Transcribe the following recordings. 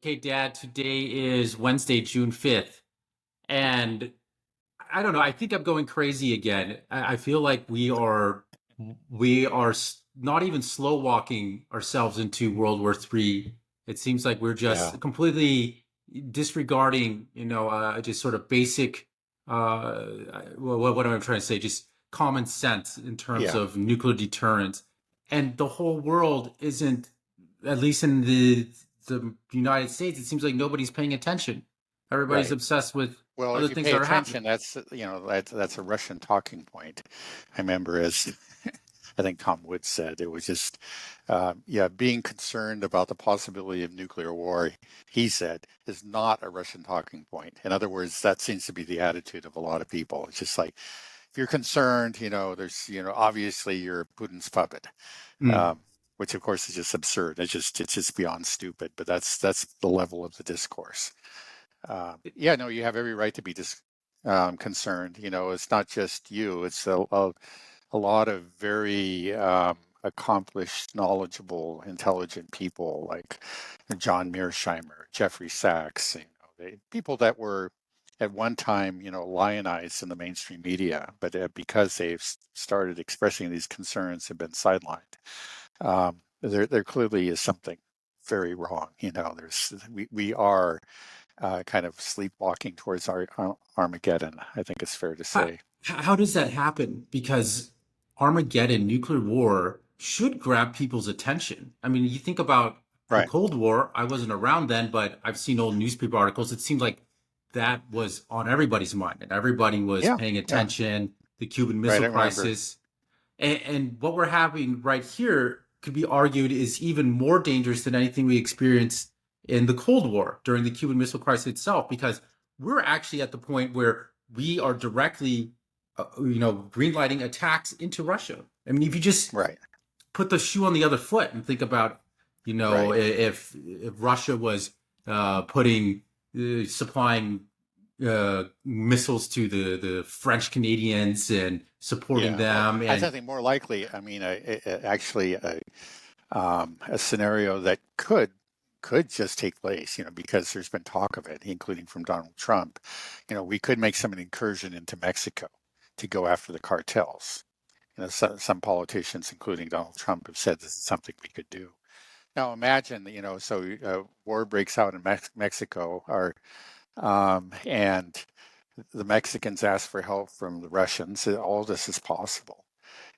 Okay, Dad, today is Wednesday, June 5th. And I don't know, I think I'm going crazy again. I feel like we are not even slow walking ourselves into World War III. It seems like we're Yeah, just completely disregarding, just sort of basic, what am I trying to say? Just common sense in terms yeah, of nuclear deterrence. And the whole world isn't, at least in the United States, it seems like nobody's paying attention. Everybody's right. obsessed with Well, other if you things pay that are happening. attention, that's a Russian talking point. I remember, as I think Tom Woods said, it was just yeah, being concerned about the possibility of nuclear war. He said is not a Russian talking point. In other words, that seems to be the attitude of a lot of people. It's just like if you're concerned, there's obviously you're Putin's puppet. Mm. Um, which of course is just absurd. It's just beyond stupid. But that's the level of the discourse. Yeah, no, you have every right to be concerned. It's not just you, it's a lot of very accomplished, knowledgeable, intelligent people like John Mearsheimer, Jeffrey Sachs, people that were at one time, lionized in the mainstream media, but because they've started expressing these concerns, have been sidelined. There clearly is something very wrong. We are kind of sleepwalking towards our Armageddon, I think it's fair to How, say. how does that happen? Because Armageddon, nuclear war, should grab people's attention. I mean, you think about the Right. Cold War. I wasn't around then, but I've seen old newspaper articles. It seemed like that was on everybody's mind, and everybody was Yeah. paying Yeah. attention. The Cuban Right. Missile I remember. Crisis, and what we're having right here could be argued is even more dangerous than anything we experienced in the Cold War during the Cuban Missile Crisis itself, because we're actually at the point where we are directly, greenlighting attacks into Russia. I mean, if you just Right. put the shoe on the other foot and think about, Right. if Russia was supplying missiles to the French Canadians and supporting Yeah. Well, them, I and think more likely. I mean, actually, a scenario that could just take place. Because there's been talk of it, including from Donald Trump. We could make some incursion into Mexico to go after the cartels. Some politicians, including Donald Trump, have said this is something we could do. Now imagine, war breaks out in Mexico, and the Mexicans ask for help from the Russians. All this is possible.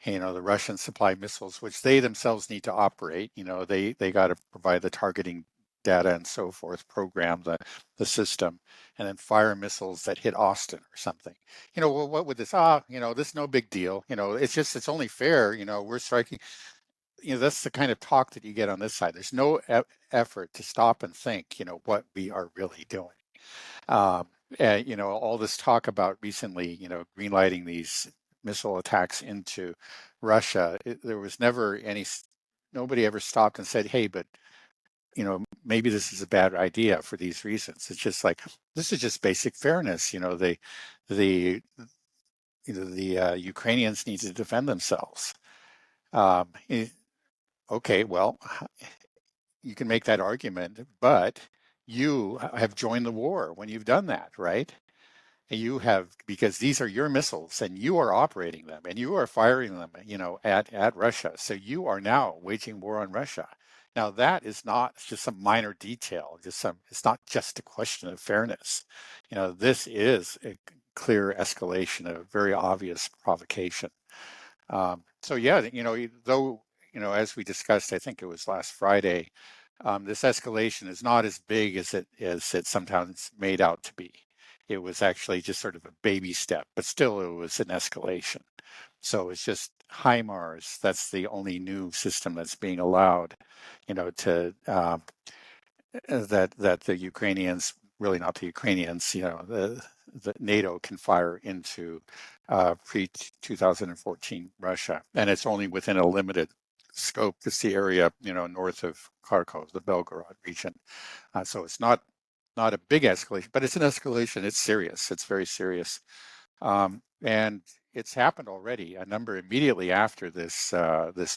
The Russians supply missiles, which they themselves need to operate. They got to provide the targeting data and so forth, program the system, and then fire missiles that hit Austin or something. Well, what would this? This is no big deal. It's only fair. We're striking. That's the kind of talk that you get on this side. There's no effort to stop and think. What we are really doing. Um, all this talk about recently, greenlighting these missile attacks into Russia, there was never nobody ever stopped and said, hey, but, maybe this is a bad idea for these reasons. It's just like, this is just basic fairness. The, the Ukrainians need to defend themselves. Um, okay, well, you can make that argument, but you have joined the war when you've done that, right? You have, because these are your missiles and you are operating them and you are firing them, at Russia. So you are now waging war on Russia. Now that is not just some minor detail, it's not just a question of fairness. This is a clear escalation, a very obvious provocation. So yeah, though, as we discussed, I think it was last Friday, this escalation is not as big as it sometimes made out to be. It was actually just sort of a baby step, but still it was an escalation. So it's just HIMARS. That's the only new system that's being allowed, to that the Ukrainians, really not the Ukrainians, the NATO can fire into pre 2014 Russia, and it's only within a limited scope. It's the area, north of Kharkov, the Belgorod region. So it's not a big escalation, but it's an escalation. It's serious. It's very serious, and it's happened already. A number immediately after this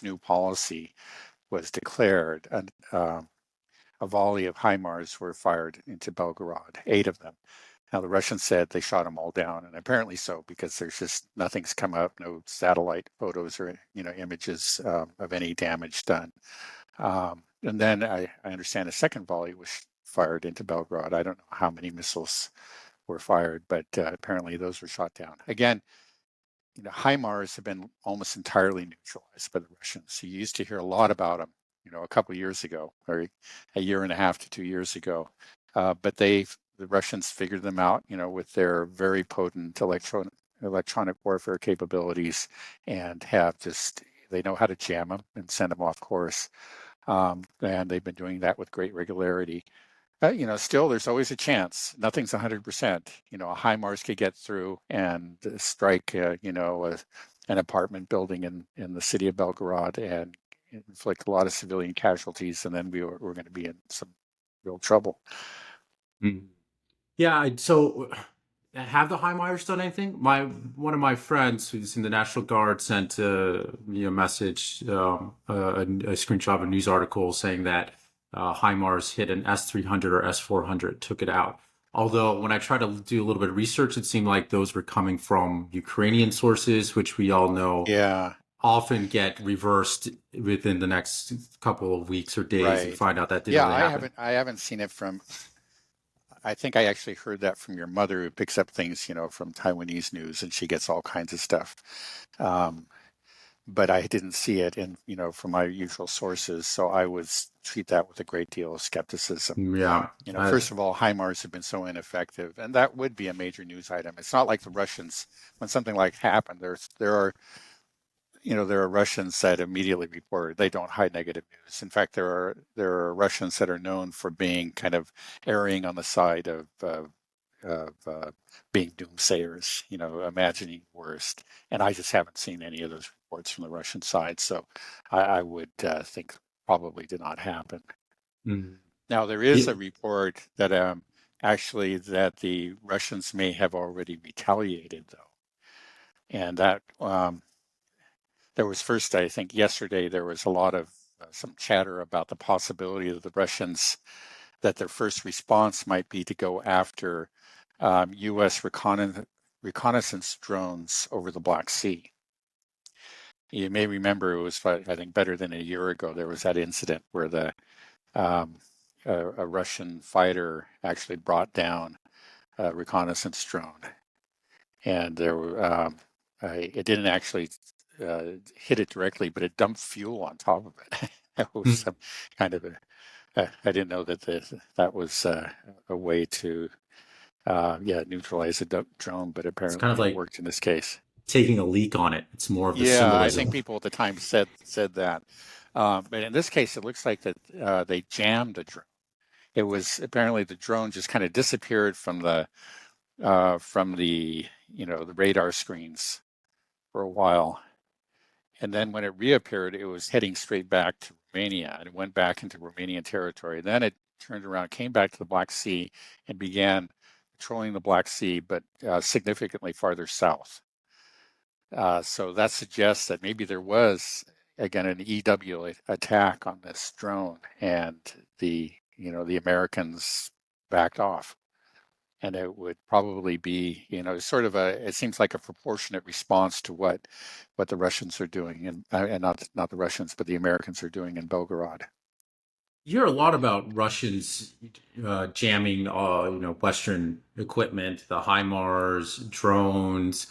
new policy was declared, and a volley of HIMARS were fired into Belgorod, 8 of them. Now, the Russians said they shot them all down, and apparently so, because there's just nothing's come up, no satellite photos or images of any damage done. And then I understand a second volley was fired into Belgrade. I don't know how many missiles were fired, but apparently those were shot down. Again, HIMARS have been almost entirely neutralized by the Russians. So you used to hear a lot about them, a couple of years ago, or a year and a half to 2 years ago. But the Russians figured them out, with their very potent electronic warfare capabilities, and they know how to jam them and send them off course. And they've been doing that with great regularity. Still, there's always a chance. Nothing's 100%. A HIMARS could get through and strike, an apartment building in the city of Belgorod and inflict a lot of civilian casualties, and then we're going to be in some real trouble. Yeah. So, have the HIMARS done anything? One of my friends who's in the National Guard sent me a message, a screenshot of a news article saying that HIMARS hit an S-300 or S-400, took it out. Although when I tried to do a little bit of research, it seemed like those were coming from Ukrainian sources, which we all know often get reversed within the next couple of weeks or days. Right. And find out that didn't really happen. I haven't seen it from. I think I actually heard that from your mother, who picks up things, from Taiwanese news, and she gets all kinds of stuff. But I didn't see it from my usual sources, so I would treat that with a great deal of skepticism. Yeah. First of all, HIMARS have been so ineffective, and that would be a major news item. It's not like the Russians, when something like happened, there are Russians that immediately report. They don't hide negative news. In fact, there are Russians that are known for being kind of erring on the side of being doomsayers, imagining worst. And I just haven't seen any of those reports from the Russian side. So I would think probably did not happen. Mm. Now, there is a report that actually that the Russians may have already retaliated, though. And that there was first, I think yesterday, there was a lot of some chatter about the possibility of the Russians, that their first response might be to go after U.S. reconnaissance drones over the Black Sea. You may remember it was, I think, better than a year ago, there was that incident where a Russian fighter actually brought down a reconnaissance drone. And it didn't actually hit it directly, but it dumped fuel on top of it. That was some kind of I didn't know that was a way to neutralize a drone, but apparently kind of like it worked in this case. Taking a leak on it. It's more of the symbolism. I think people at the time said that. But in this case, it looks like that they jammed a drone. It was apparently the drone just kind of disappeared from the the radar screens for a while. And then when it reappeared, it was heading straight back to Romania, and it went back into Romanian territory. Then it turned around, came back to the Black Sea, and began patrolling the Black Sea, but significantly farther south. So that suggests that maybe there was, again, an EW attack on this drone, and the Americans backed off. And it would probably be, it seems like a proportionate response to what the Russians are doing, and not the Russians, but the Americans are doing in Belgorod. You hear a lot about Russians jamming, Western equipment, the HIMARS, drones,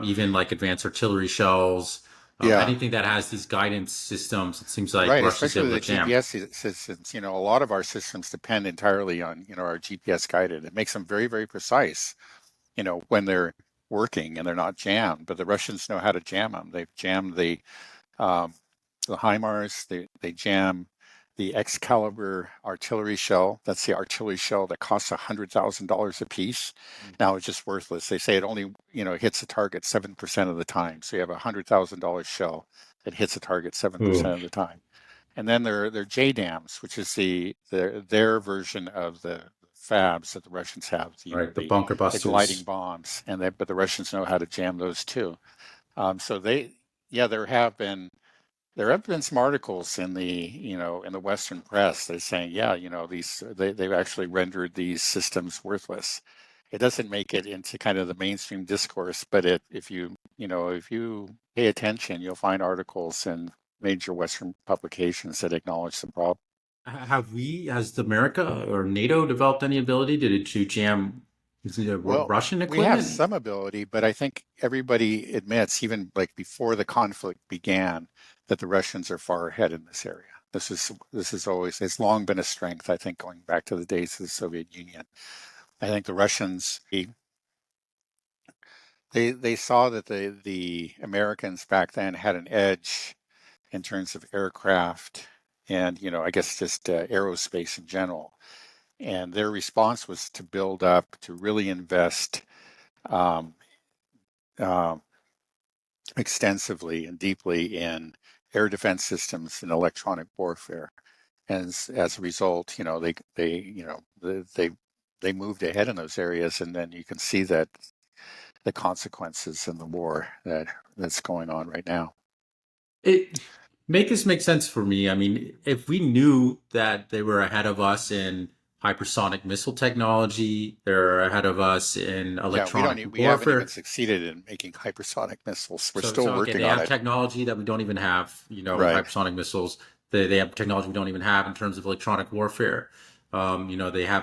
even like advanced artillery shells. Anything that has these guidance systems, it seems like Russians especially able the to jam. GPS systems. A lot of our systems depend entirely on our GPS guided. It makes them very, very precise. When they're working and they're not jammed. But the Russians know how to jam them. They've jammed the HIMARS. They jam the Excalibur artillery shell. That's the artillery shell that costs $100,000 a piece. Now it's just worthless. They say it only hits the target 7% of the time. So you have a $100,000 shell that hits the target 7% of the time. And then there are JDAMs, which is their version of the fabs that the Russians have. The bunker busters, the gliding bombs, but the Russians know how to jam those too. So there have been There have been some articles in the, in the Western press that are saying, yeah, they've actually rendered these systems worthless. It doesn't make it into kind of the mainstream discourse, but if you pay attention, you'll find articles in major Western publications that acknowledge the problem. Has America or NATO developed any ability to jam Well, Russian we have equipment? some ability, but I think everybody admits, even like before the conflict began, that the Russians are far ahead in this area. This is always it's long been a strength, I think, going back to the days of the Soviet Union. I think the Russians they saw that the Americans back then had an edge in terms of aircraft and I guess just aerospace in general. And their response was to build up, to really invest um, um, extensively and deeply in air defense systems and electronic warfare. And as a result, they moved ahead in those areas, and then you can see that the consequences in the war that's going on right now. It make this make sense for me. I mean, if we knew that they were ahead of us in hypersonic missile technology, they're ahead of us in Yeah, electronic we haven't even warfare. succeeded in making hypersonic missiles. We're So, still so okay, working they on have it. technology that we don't even have, Right. hypersonic missiles. They have technology we don't even have in terms of electronic warfare. They have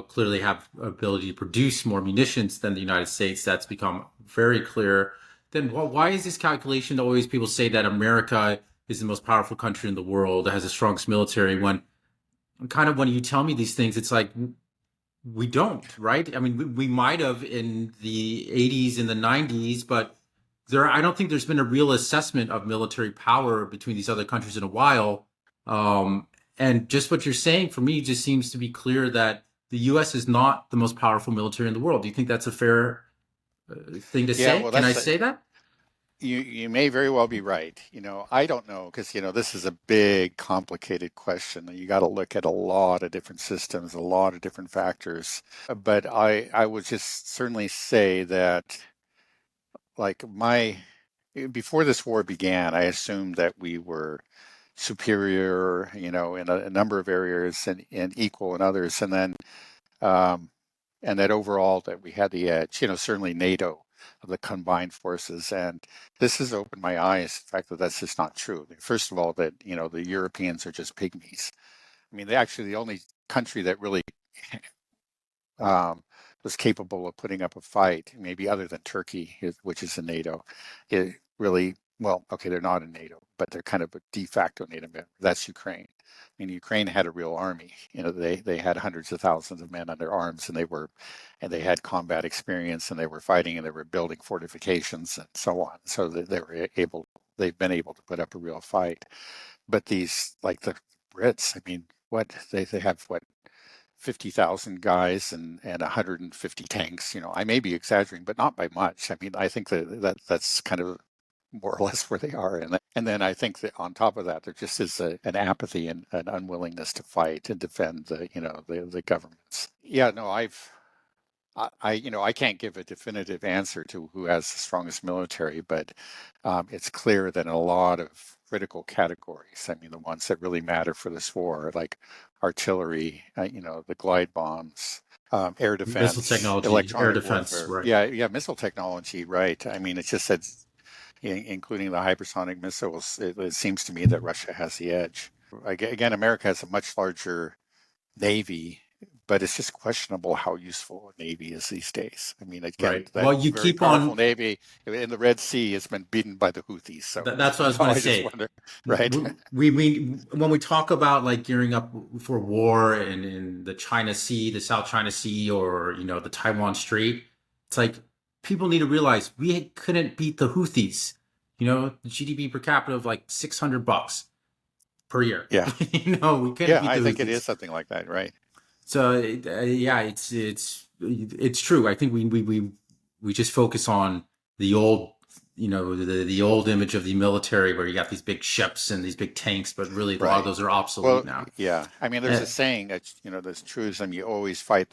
clearly have ability to produce more munitions than the United States. That's become very clear. Then why is this calculation always people say that America is the most powerful country in the world, that has the strongest military, when kind of when you tell me these things, it's like we don't, right? I mean, we might have in the 80s and the 90s, but I don't think there's been a real assessment of military power between these other countries in a while. Um, and just what you're saying for me just seems to be clear that the U.S. is not the most powerful military in the world. Do you think that's a fair thing to Yeah, say? well, Can I say that? you may very well be right. I don't know because this is a big, complicated question. You got to look at a lot of different systems, a lot of different factors. But I would just certainly say that like my before this war began, I assumed that we were superior, in a number of areas and equal in others, um, and that overall that we had the edge. Certainly NATO of the combined forces, and this has opened my eyes. The fact that that's just not true. First of all, that the Europeans are just pygmies. I mean, they actually the only country that really um, was capable of putting up a fight, maybe other than Turkey, which is in NATO, it really, well, okay, they're not in NATO, but they're kind of a de facto NATO member. That's Ukraine. I mean, Ukraine had a real army. They had hundreds of thousands of men under arms, and they had combat experience, and they were fighting, and they were building fortifications and so on. So that they've been able to put up a real fight. But these, like the Brits, I mean, they have what 50,000 guys and 150 tanks. I may be exaggerating, but not by much. I mean, I think that's kind of more or less where they are. And then I think that on top of that, there just is an apathy and an unwillingness to fight and defend the governments. Yeah, no, I can't give a definitive answer to who has the strongest military, but it's clear that in a lot of critical categories, I mean, the ones that really matter for this war, like artillery, the glide bombs, air Missile defense, technology, air electronic defense, warfare. right? Yeah, yeah, missile technology, right. I mean, it's just that, including the hypersonic missiles, it seems to me that Russia has the edge. Again, America has a much larger Navy, but it's just questionable how useful a Navy is these days. I mean, again, Right. that Well, you very keep powerful on. Navy in the Red Sea has been beaten by the Houthis. So, That's what I was going to I just say. wonder, right? We when we talk about like gearing up for war in the China Sea, the South China Sea, or the Taiwan Strait, it's like people need to realize we couldn't beat the Houthis. The GDP per capita of like $600 per year. Yeah, We couldn't yeah, beat I the think it is Houthis. something like that, right? So yeah, it's true. I think we just focus on the old, the old image of the military where you got these big ships and these big tanks, but really a lot of Right. those are obsolete Well, now. yeah. I mean, there's a Eh, saying that, there's truism, you always fight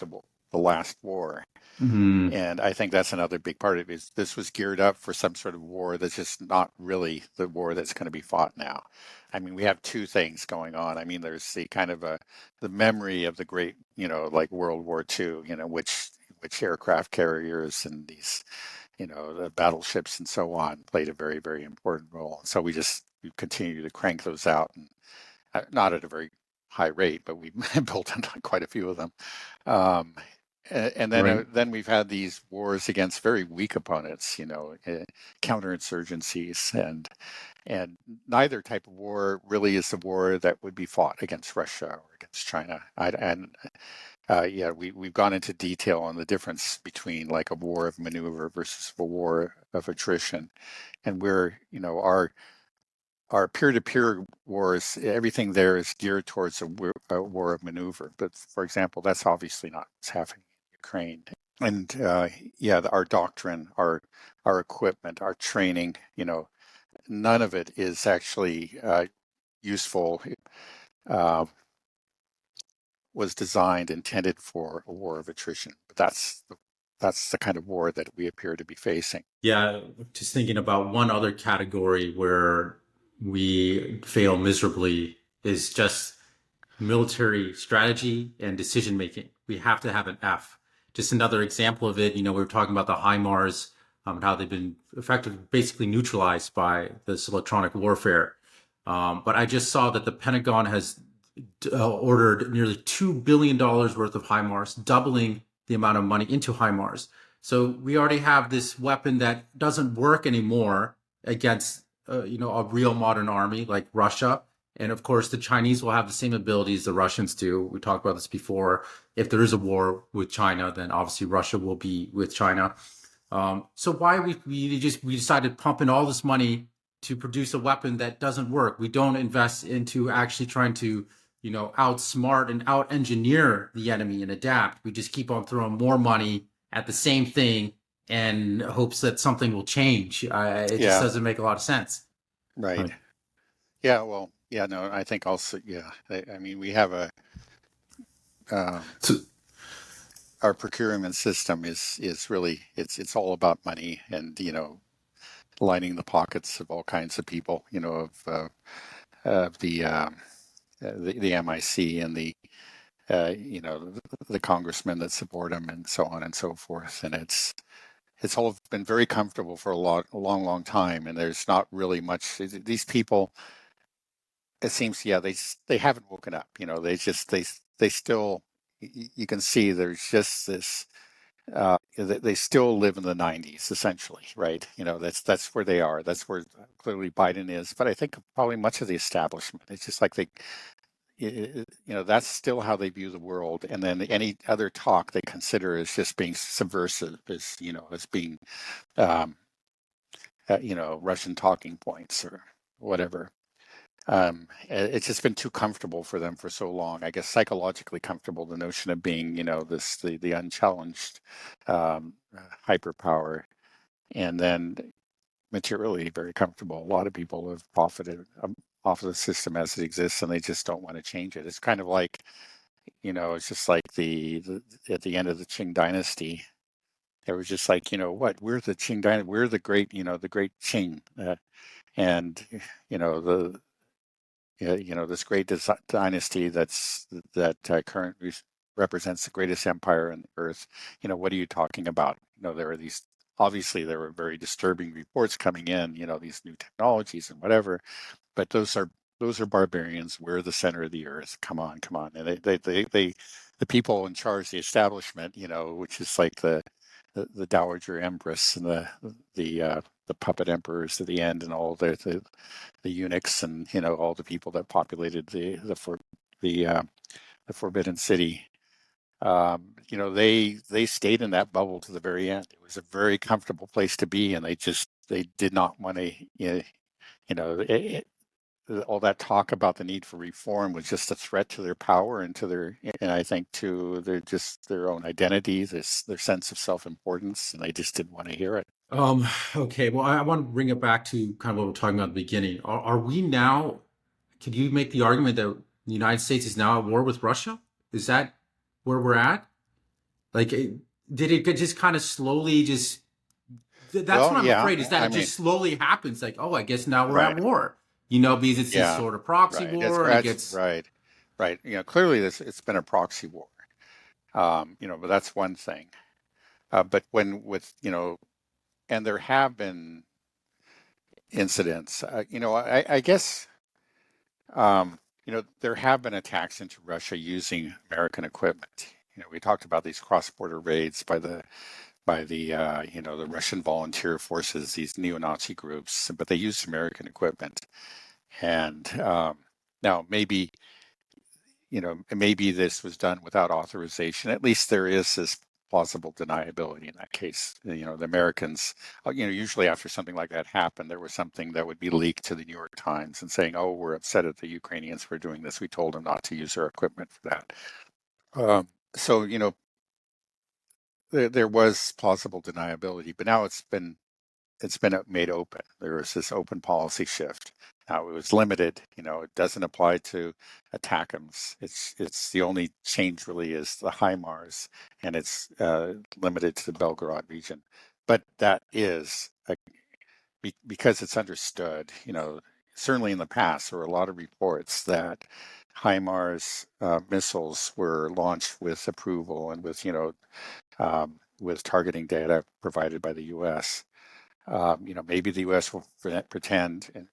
the last war. Hmm. And I think that's another big part of it is this was geared up for some sort of war that's just not really the war that's going to be fought now. I mean, we have two things going on. I mean, there's the kind of the memory of the great, like World War II, which aircraft carriers and these, the battleships and so on played a very, very important role. So we continue to crank those out, and not at a very high rate, but we built quite a few of them. Um, and Right. then we've had these wars against very weak opponents, counterinsurgencies, and neither type of war really is a war that would be fought against Russia or against China. Yeah, we've gone into detail on the difference between like a war of maneuver versus a war of attrition, and our peer-to-peer wars, everything there is geared towards a war of maneuver. But for example, that's obviously not what's happening in Ukraine. And yeah, our doctrine, our equipment, our training, none of it is actually useful. Uh, was designed, intended for a war of attrition. But that's the kind of war that we appear to be facing. Yeah, just thinking about one other category where we fail miserably is just military strategy and decision making. We have to have an F. Just another example of it, we were talking about the HIMARS, and how they've been effectively basically neutralized by this electronic warfare. But I just saw that the Pentagon has ordered nearly $2 billion worth of HIMARS, doubling the amount of money into HIMARS. So we already have this weapon that doesn't work anymore against, a real modern army like Russia. And of course, the Chinese will have the same abilities the Russians do. We talked about this before. If there is a war with China, then obviously Russia will be with China. So why we decided pumping all this money to produce a weapon that doesn't work? We don't invest into actually trying to, outsmart and out engineer the enemy and adapt. We just keep on throwing more money at the same thing and hopes that something will change. It just Yeah, doesn't make a lot of sense. right. Right. Yeah, well, yeah, no, I think also, yeah. I mean, we have um, So, our procurement system is really it's all about money and lining the pockets of all kinds of people, of the MIC and the congressmen that support them and so on and so forth. And it's all been very comfortable for a long, long time. And there's not really much. These people, it seems, yeah, they haven't woken up. They still. You can see there's just this. They still live in the 90s, essentially, right? That's where they are. That's where clearly Biden is. But I think probably much of the establishment. It's just like that's still how they view the world. And then any other talk they consider as just being subversive, as being, um, Russian talking points or whatever. It's just been too comfortable for them for so long. I guess psychologically comfortable. The notion of being, the unchallenged hyperpower, and then materially very comfortable. A lot of people have profited off of the system as it exists, and they just don't want to change it. It's kind of like, it's just like the at the end of the Qing dynasty. It was just like, what, we're the Qing dynasty, we're the great, the great Qing, and the this great dynasty that currently represents the greatest empire on the earth. What are you talking about? There are these, obviously there were very disturbing reports coming in, these new technologies and whatever, but those are barbarians. We're the center of the earth. Come on, come on. And the people in charge, the establishment, which is like the Dowager Empress and the puppet emperors to the end, and all the eunuchs, and all the people that populated the Forbidden City. They stayed in that bubble to the very end. It was a very comfortable place to be, and they did not want to. All that talk about the need for reform was just a threat to their power and and I think to their own identity, their sense of self-importance, and they just didn't want to hear it. um, okay. Well, I want to bring it back to kind of what we we're talking about at the beginning. Are we now, could you make the argument that the United States is now at war with Russia? Is that where we're at? Like, did it just kind of slowly just? That's Well, what I'm yeah, afraid is that I it mean, just slowly happens. Like, oh, I guess now we're at right, war. Because it's this yeah, sort of proxy right. It's war, and it that's gets. right, right. Clearly this it's been a proxy war. But that's one thing. But when with and there have been incidents. I guess there have been attacks into Russia using American equipment. We talked about these cross-border raids by the Russian volunteer forces, these neo-Nazi groups, but they used American equipment. And now maybe this was done without authorization. At least there is this plausible deniability in that case. The Americans, usually after something like that happened, there was something that would be leaked to the New York Times and saying, "Oh, we're upset at the Ukrainians for doing this. We told them not to use our equipment for that." So there was plausible deniability, but now it's been made open. There was this open policy shift. Now it was limited. It doesn't apply to ATACMS. It's the only change really is the HIMARS, and it's limited to the Belgorod region. But that is because it's understood. Certainly in the past there were a lot of reports that HIMARS missiles were launched with approval and with targeting data provided by the U.S. Maybe the U.S. will pretend, and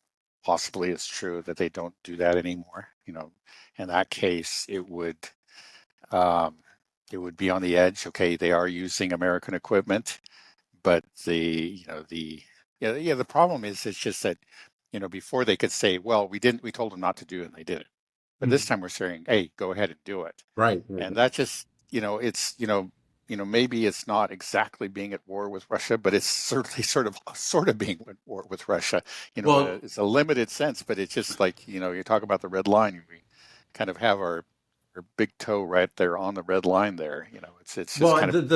possibly it's true, that they don't do that anymore. In that case, um, it would be on the edge. Okay, they are using American equipment, but the problem is it's just that before they could say, well, we told them not to do it, and they did it. But this Mm. time we're saying, hey, go ahead and do it. Right, right, And right. that just, it's, maybe it's not exactly being at war with Russia, but it's certainly sort of being at war with Russia. Well, It's a limited sense, but it's just like, you talk about the red line. We kind of have our big toe right there on the red line there. It's just well, kind of,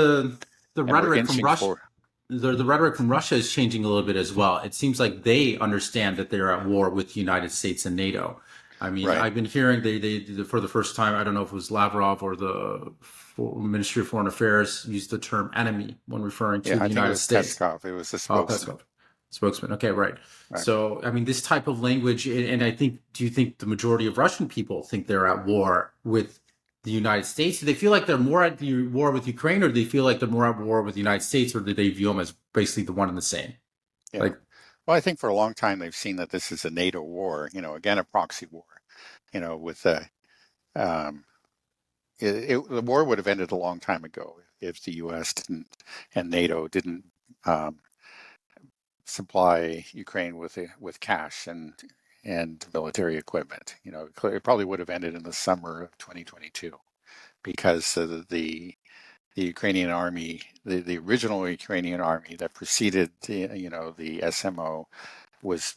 the and we're rhetoric from inching Russia, forward. the rhetoric from Russia is changing a little bit as well. It seems like they understand that they're at war with the United States and NATO. Right. I've been hearing they for the first time. I don't know if it was Lavrov or the Ministry of Foreign Affairs used the term enemy when referring to Yeah, the I think it United was States. Peskov. It was the Oh, spokesman. Peskov, spokesman. Okay, right. Right. So, this type of language, and I think, do you think the majority of Russian people think they're at war with the United States? Do they feel like they're more at the war with Ukraine, or do they feel like they're more at war with the United States, or do they view them as basically the one and the same? Yeah. Like, Well, I think for a long time they've seen that this is a NATO war, again, a proxy war, with um, the war would have ended a long time ago if the U.S. didn't and NATO didn't um, supply Ukraine with cash and military equipment. It probably would have ended in the summer of 2022 because the Ukrainian army, the original Ukrainian army that preceded the SMO was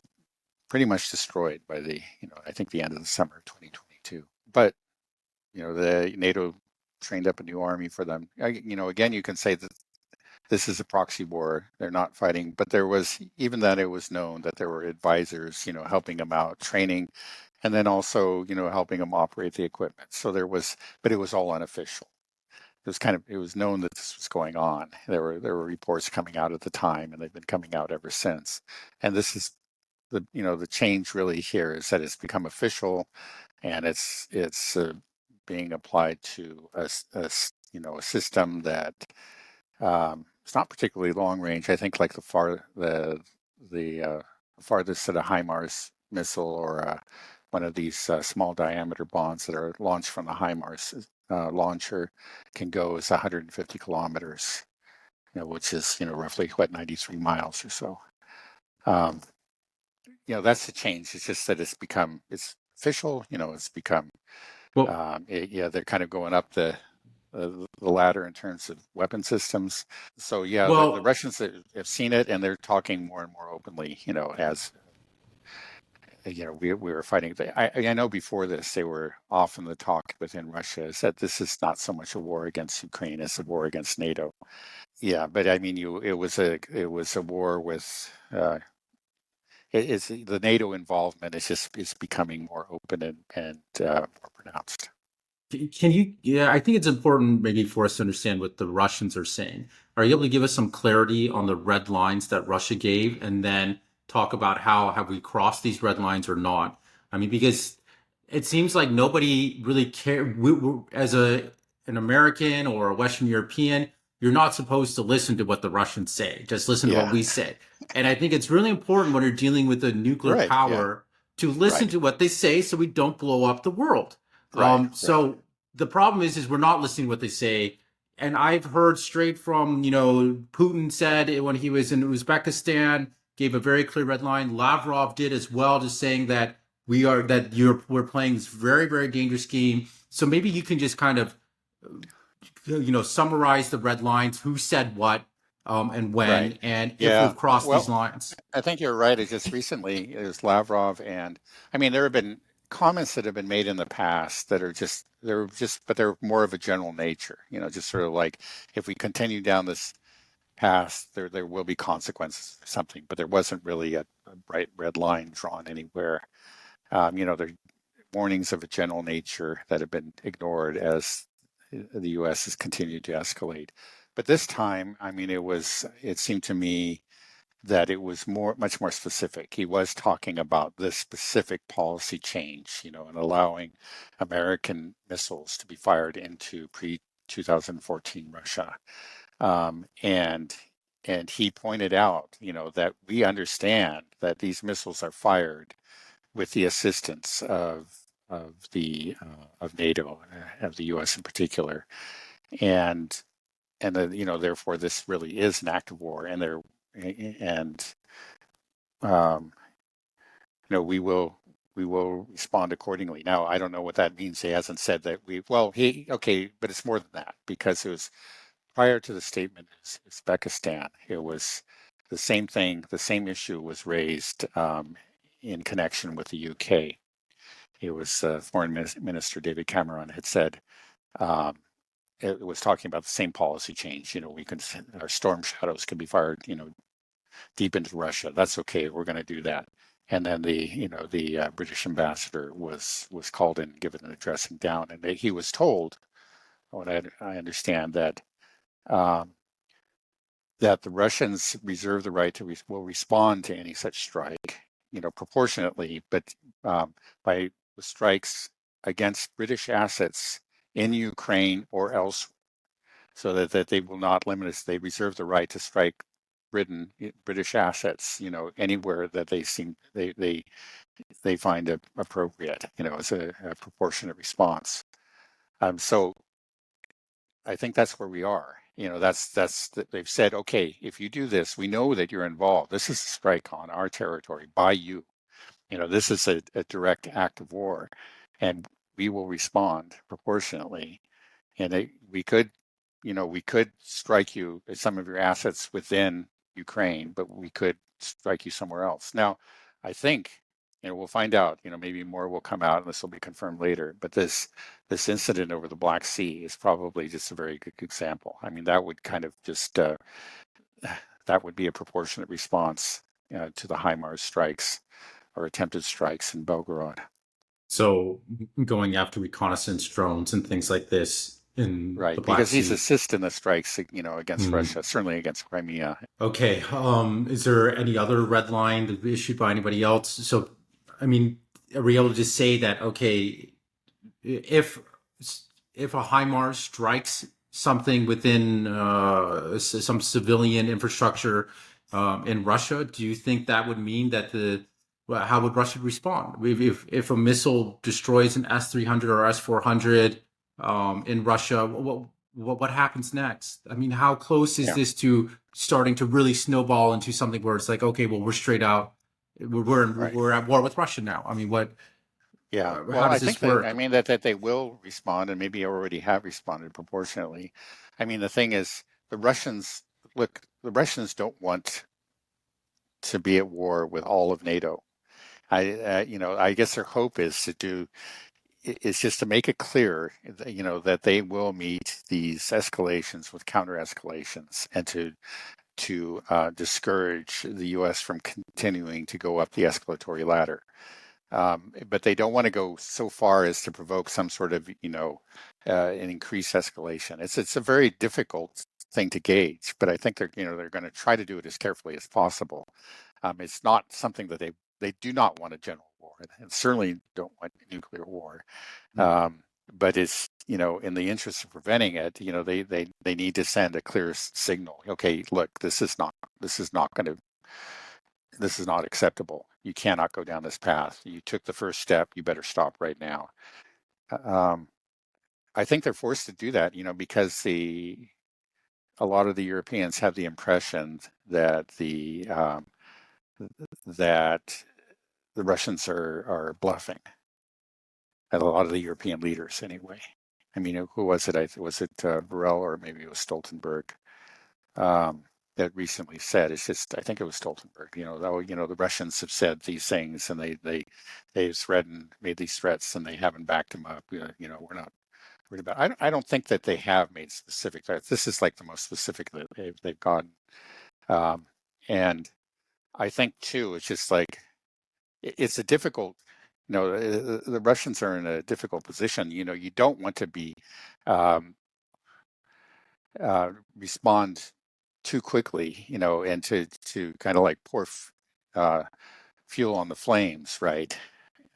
pretty much destroyed by I think the end of the summer of 2022. But the NATO trained up a new army for them. Again, you can say that this is a proxy war. They're not fighting, but there was even that it was known that there were advisors, helping them out, training, and then also, helping them operate the equipment. So but it was all unofficial. It was known that this was going on. There were reports coming out at the time, and they've been coming out ever since. And this is the change really here is that it's become official, and it's being applied to a system that it's not particularly long range. I think like the farthest set of HIMARS missile or one of these small diameter bombs that are launched from the HIMARS launcher can go is 150 kilometers, which is roughly 93 miles or so. Um, that's the change. It's just that it's official. It's become well, yeah, they're kind of going up the ladder in terms of weapon systems. So yeah, the well, Russians have seen it, and they're talking more and more openly. As we were fighting. I know before this they were often the talk within Russia is that this is not so much a war against Ukraine as a war against NATO. Yeah, but I mean, it was a war with. It's the NATO involvement is becoming more open and more pronounced. Can you? Yeah, I think it's important maybe for us to understand what the Russians are saying. Are you able to give us some clarity on the red lines that Russia gave, and then talk about how have we crossed these red lines or not? I mean, because it seems like nobody really care. As an American or a Western European, you're not supposed to listen to what the Russians say. Just listen to what Yeah, we say. And I think it's really important when you're dealing with a nuclear right. Yeah, power to listen right, to what they say so we don't blow up the world. right, right, So the problem is we're not listening to what they say. And I've heard straight from, Putin said it when he was in Uzbekistan, gave a very clear red line. Lavrov did as well, just saying that we're playing this very, very dangerous game. So maybe you can just kind of, summarize the red lines, who said what, and right. when, and if Yeah. we've crossed these Well, lines. I think you're right. It's just recently it was Lavrov, and I mean there have been comments that have been made in the past that are but they're more of a general nature. Just sort of like if we continue down this path, there will be consequences or something. But there wasn't really a bright red line drawn anywhere. There are warnings of a general nature that have been ignored as the U.S. has continued to escalate. But this time, I mean, it seemed to me that it was much more specific. He was talking about this specific policy change, and allowing American missiles to be fired into pre-2014 Russia. And he pointed out, that we understand that these missiles are fired with the assistance of NATO, of the U.S. in particular, and therefore this really is an act of war, and um, we will respond accordingly. Now, I don't know what that means. He hasn't said that okay, but it's more than that because it was prior to the statement in Uzbekistan. It was the same thing. The same issue was raised in connection with the UK. It was Foreign Minister David Cameron had said um, it was talking about the same policy change. Our storm shadows can be fired, deep into Russia. That's okay. We're going to do that. And then the British ambassador was called in, given an addressing down, and he was told, what I understand, um, that the Russians reserve the right to will respond to any such strike, proportionately, but by strikes against British assets in Ukraine or elsewhere, so that they will not limit us. They reserve the right to strike British assets, anywhere that they find appropriate, as a proportionate response. So I think that's where we are. They've said, okay, if you do this, we know that you're involved. This is a strike on our territory by you. This is a direct act of war, and we will respond proportionately. And we could strike you some of your assets within Ukraine, but we could strike you somewhere else. Now, I think, we'll find out. Maybe more will come out, and this will be confirmed later. But this incident over the Black Sea is probably just a very good example. I mean, that would kind of just that would be a proportionate response to the HIMARS strikes or attempted strikes in Belgorod. So going after reconnaissance drones and things like this in the Right, Black because he's Sea. assisting the strikes, against Hmm. Russia, certainly against Crimea. Okay. Is there any other red line issued by anybody else? So, I mean, are we able to just say that, okay, if if a HIMARS strikes something within some civilian infrastructure in Russia, do you think that would mean that how would Russia respond? If a missile destroys an S-300 or S-400 in Russia, what happens next? I mean, how close is Yeah, this to starting to really snowball into something where it's like, okay, well, we're straight out, right. we're at war with Russia now. I mean, Yeah. how Well, does I think this that I work? mean that they will respond, and maybe already have responded proportionately. I mean, the thing is, the Russians look. The Russians don't want to be at war with all of NATO. I guess their hope is just to make it clear, that they will meet these escalations with counter escalations, and to discourage the U.S. from continuing to go up the escalatory ladder. But they don't want to go so far as to provoke some sort of, an increased escalation. It's a very difficult thing to gauge, but I think they're going to try to do it as carefully as possible. It's not something that they do not want a general war, and certainly don't want nuclear war. Um, but it's, in the interest of preventing it, they need to send a clear signal. Okay, look, this is not going to this is not acceptable. You cannot go down this path. You took the first step. You better stop right now. Um, I think they're forced to do that, because a lot of the Europeans have the impression that that the Russians are bluffing, and a lot of the European leaders, anyway. I mean, who was it? Was it Burrell, or maybe it was Stoltenberg? um, that recently said. It's just, I think it was Stoltenberg. The Russians have said these things, and they've threatened, made these threats, and they haven't backed them up. We're not worried about. I don't think that they have made specific threats. This is like the most specific that they've gotten. Um, and I think too, it's just like it's a difficult. The Russians are in a difficult position. You don't want to be um, respond too quickly, and to kind of like pour uh, fuel on the flames, right?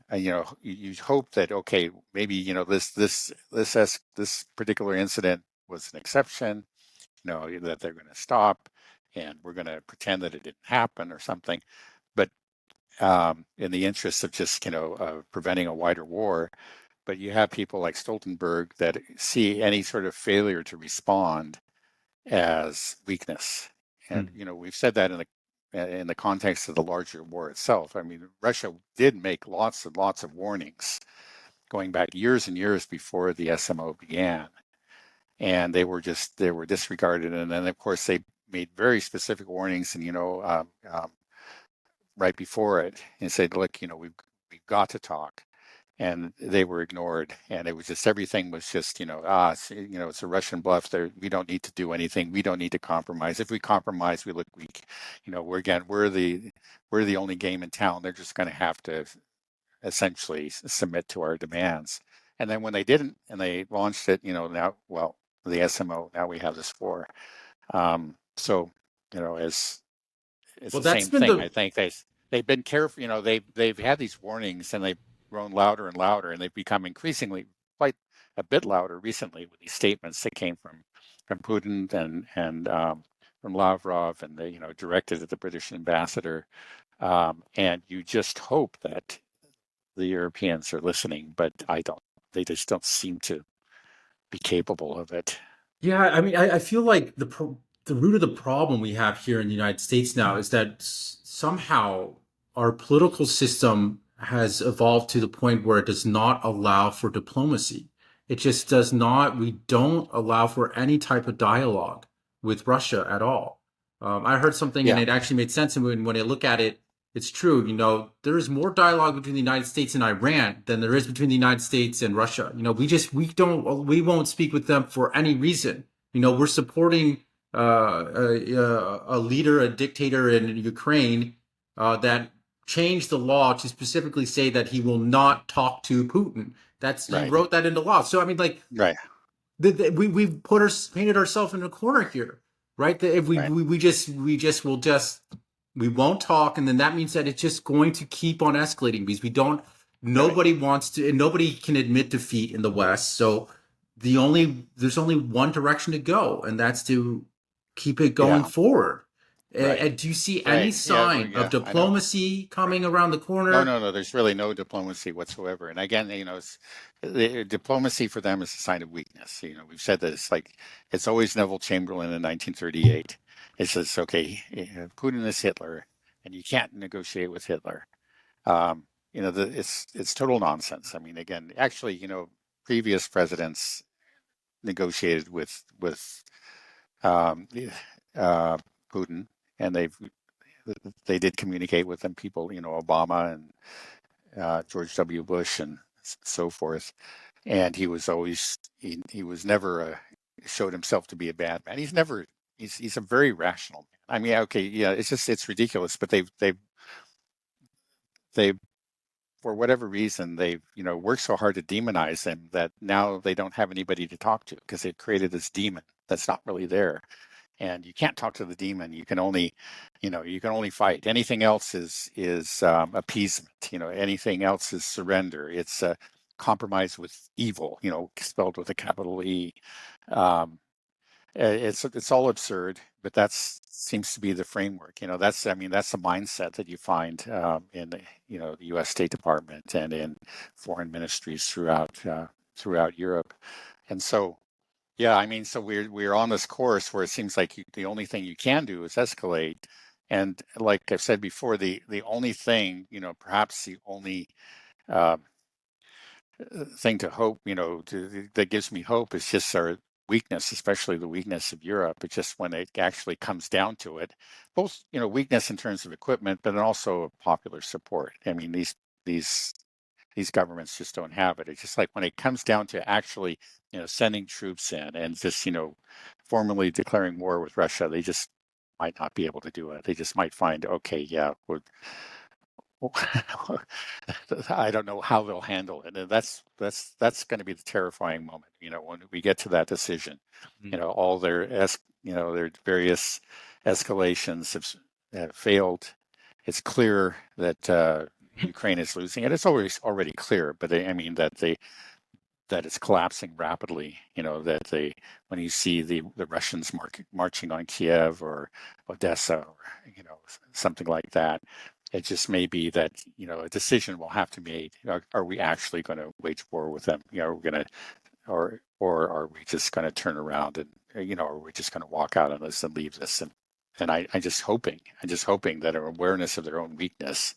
And you hope that, okay, maybe this particular incident was an exception, that they're going to stop, and we're going to pretend that it didn't happen or something. But in the interest of just preventing a wider war, but you have people like Stoltenberg that see any sort of failure to respond as weakness. And Mm. we've said that in the context of the larger war itself. I mean, Russia did make lots and lots of warnings going back years and years before the SMO began, and they were disregarded. And then of course they made very specific warnings, and right before it, and said, look, we've got to talk, and they were ignored, and it was just, everything was just, it's a Russian bluff. There, we don't need to do anything. We don't need to compromise. If we compromise, we look weak. We're the only game in town. They're just going to have to essentially submit to our demands. And then when they didn't, and they launched it, now, well, the SMO, now we have this war. So, as it's Well, the that's same been thing. the I think they've been careful. They've had these warnings, and they've grown louder and louder, and they've become increasingly quite a bit louder recently with these statements that came from Putin and from Lavrov, and they directed at the British ambassador. And you just hope that the Europeans are listening, but I don't. They just don't seem to be capable of it. Yeah, I mean, I feel like the root of the problem we have here in the United States now is that somehow our political system has evolved to the point where it does not allow for diplomacy. It just does not. We don't allow for any type of dialogue with Russia at all. I heard something and Yeah, it actually made sense. And when I look at it, it's true. There is more dialogue between the United States and Iran than there is between the United States and Russia. We won't speak with them for any reason. We're supporting a leader, a dictator in Ukraine that changed the law to specifically say that he will not talk to Putin. He right, wrote that into law. So I mean, like right, we've painted ourselves in a corner here, right? That if right, we won't talk, and then that means that it's just going to keep on escalating because we don't. right. Nobody wants to, and nobody can admit defeat in the West. So there's only one direction to go, and that's to keep it going Yeah, forward. right. And do you see any Right. Yeah. Well, sign of yeah, I know. diplomacy coming around the No, corner? no, no. There's really no diplomacy whatsoever. And again, diplomacy for them is a sign of weakness. We've said that it's always Neville Chamberlain in 1938. It says, okay, Putin is Hitler, and you can't negotiate with Hitler. It's total nonsense. I mean, again, actually, previous presidents negotiated with um, uh, Putin, and they did communicate with them. People, Obama and George W. Bush and so forth. And he was never showed himself to be a bad man. He's a very rational man. I mean, okay, yeah, it's ridiculous, but they've for whatever reason, they've, worked so hard to demonize them that now they don't have anybody to talk to because they've created this demon that's not really there. And you can't talk to the demon. You can only, fight. Anything else is appeasement. Anything else is surrender. It's compromise with evil. Spelled with a capital E. Um, it's all absurd, but that seems to be the framework. That's the mindset that you find in the U.S. State Department and in foreign ministries throughout Europe, and so. Yeah, so we're on this course where it seems like the only thing you can do is escalate, and like I've said before, the only thing, perhaps the only uh, thing to hope, that gives me hope is just our weakness, especially the weakness of Europe. It's just when it actually comes down to it, both weakness in terms of equipment, but then also popular support. These these governments just don't have it. It's just like when it comes down to actually, sending troops in and just, formally declaring war with Russia, they just might not be able to do it. They just might find, okay, yeah, I don't know how they'll handle it. And that's going to be the terrifying moment, when we get to that decision. All their various escalations have failed. It's clear that Ukraine is losing it. It's already clear, but that it's collapsing rapidly. That when you see the Russians marching on Kiev or Odessa or something like that, it just may be that a decision will have to be made. Are we actually going to wage war with them? Are we going to, or are we just going to turn around and are we just going to walk out on this and leave this? And I'm just hoping that an awareness of their own weakness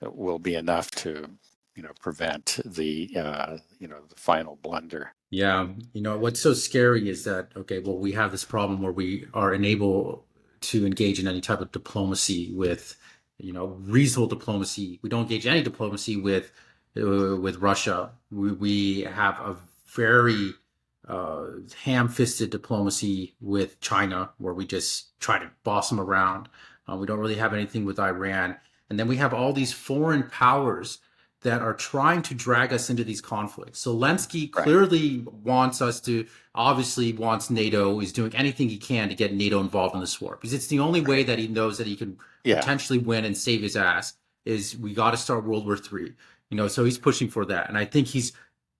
will be enough to prevent the final blunder. Yeah, what's so scary is that, okay, well, we have this problem where we are unable to engage in any type of diplomacy with, reasonable diplomacy. We don't engage any diplomacy with Russia. We have a very ham-fisted diplomacy with China, where we just try to boss them around. We don't really have anything with Iran, and then we have all these foreign powers that are trying to drag us into these conflicts. Zelensky clearly obviously wants NATO, is doing anything he can to get NATO involved in this war, because it's the only way that he knows that he can potentially win and save his ass, is we got to start World War III. So he's pushing for that. And I think he's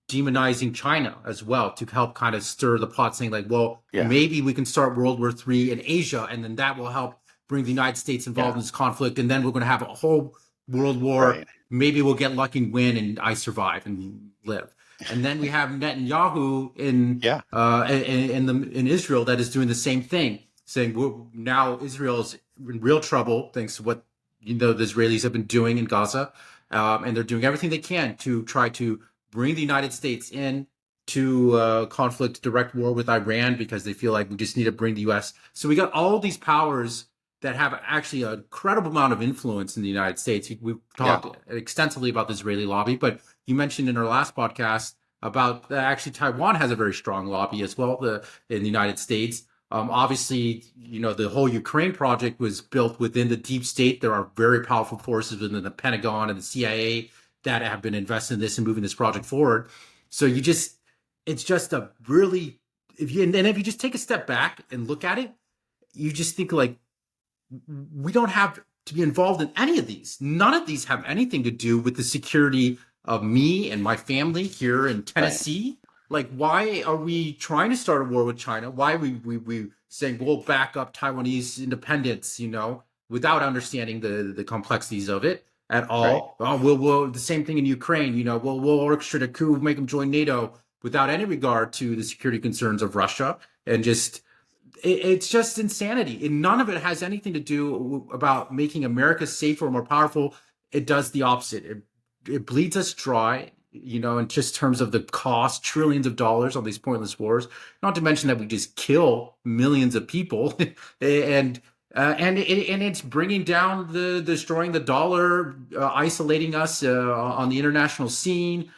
demonizing China as well to help kind of stir the pot, saying like, well, maybe we can start World War III in Asia, and then that will help bring the United States involved in this conflict. And then we're going to have a whole world war. Right. Maybe we'll get lucky and win, and I survive and live. And then we have Netanyahu in Israel that is doing the same thing, saying now Israel is in real trouble thanks to what the Israelis have been doing in Gaza, and they're doing everything they can to try to bring the United States in to conflict, direct war with Iran, because they feel like we just need to bring the U.S. So we got all these powers that have actually a credible amount of influence in the United States. We've talked extensively about the Israeli lobby, but you mentioned in our last podcast about actually Taiwan has a very strong lobby as well in the United States. Obviously, the whole Ukraine project was built within the deep state. There are very powerful forces within the Pentagon and the CIA that have been invested in this and moving this project forward. So it's just a really, if you just take a step back and look at it, you just think like, we don't have to be involved in any of these. None of these have anything to do with the security of me and my family here in Tennessee. Right. Like, why are we trying to start a war with China? Why are we saying we'll back up Taiwanese independence, without understanding the complexities of it at all? Right. We'll the same thing in Ukraine, we'll orchestrate a coup, make them join NATO without any regard to the security concerns of Russia, and just it's just insanity. And none of it has anything to do about making America safer or more powerful. It does the opposite. It bleeds us dry, in just terms of the cost, trillions of dollars on these pointless wars. Not to mention that we just kill millions of people, and it's bringing down destroying the dollar, isolating us on the international scene.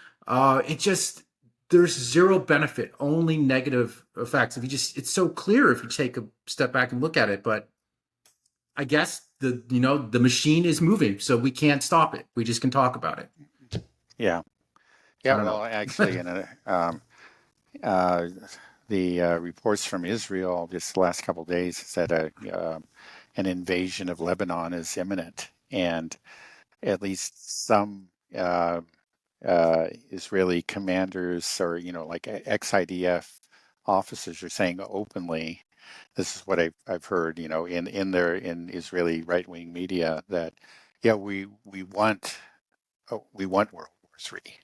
There's zero benefit, only negative effects. It's so clear if you take a step back and look at it. But I guess the machine is moving, so we can't stop it. We just can talk about it. Yeah. I Yeah. don't Well, actually, know. uh, the reports from Israel just the last couple of days said an invasion of Lebanon is imminent, and at least some Israeli commanders or like ex-IDF officers are saying openly. This is what I've heard, in Israeli right-wing media that yeah we want World War III.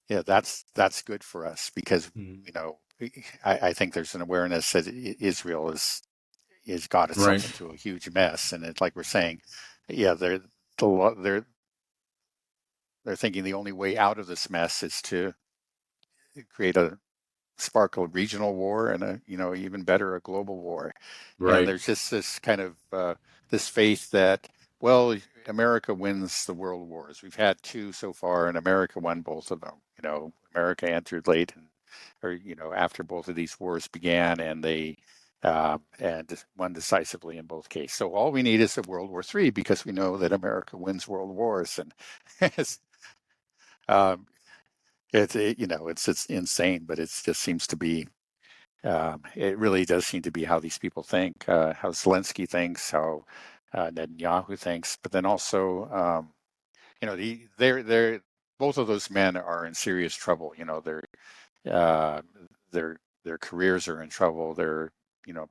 Yeah, that's good for us because Mhm. you know I think there's an awareness that Israel is got Right. itself into a huge mess, and it's like we're saying, yeah, they're they're thinking the only way out of this mess is to create a spark a regional war and even better a global war. And Right. there's just this kind of this faith that well America wins the world wars. We've had two so far, and America won both of them. America entered late or after both of these wars began, and they and won decisively in both cases. So all we need is a World War III because we know that America wins world wars, and it's, um, it's insane, but it just seems to be it really does seem to be how these people think, how Zelensky thinks, how Netanyahu thinks, but then also, they're both of those men are in serious trouble. Uh, their their careers are in trouble. They're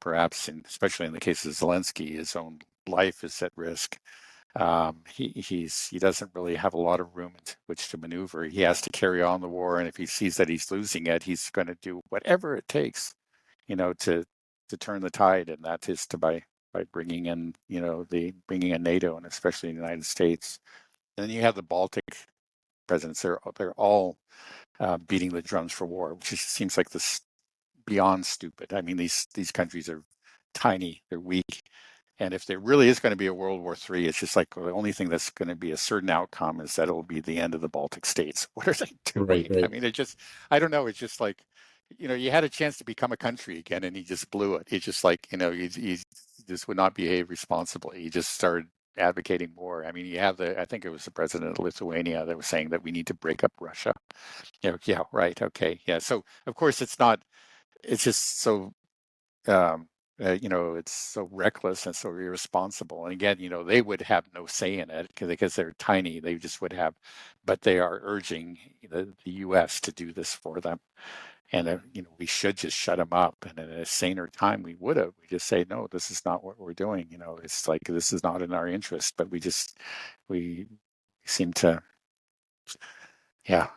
perhaps, especially in the case of Zelensky, his own life is at risk. He doesn't really have a lot of room in which to maneuver. He has to carry on the war, and if he sees that he's losing it, he's going to do whatever it takes to turn the tide, and that is by bringing in the bringing in NATO and especially the United States. And then you have the Baltic presidents; they're all beating the drums for war, which just seems like this beyond stupid. I mean, these countries are tiny, they're weak, and if there really is going to be a World War III, it's just like the only thing that's going to be a certain outcome is that it'll be the end of the Baltic states. What are they Right. doing? I Right. mean, I don't know. It's just like, you had a chance to become a country again, and you just blew it. It's just like, you just would not behave responsibly. You just started advocating war. I mean, I think it was the president of Lithuania that was saying that we need to break up Russia. Yeah, right. Okay. Yeah. So, of course, it's just so it's so reckless and so irresponsible. And again, they would have no say in it because they're tiny. They just would have, but they are urging the U.S. to do this for them. And we should just shut them up. And at a saner time, we would have. We just say, no, this is not what we're doing. It's like this is not in our interest. But we seem to, yeah,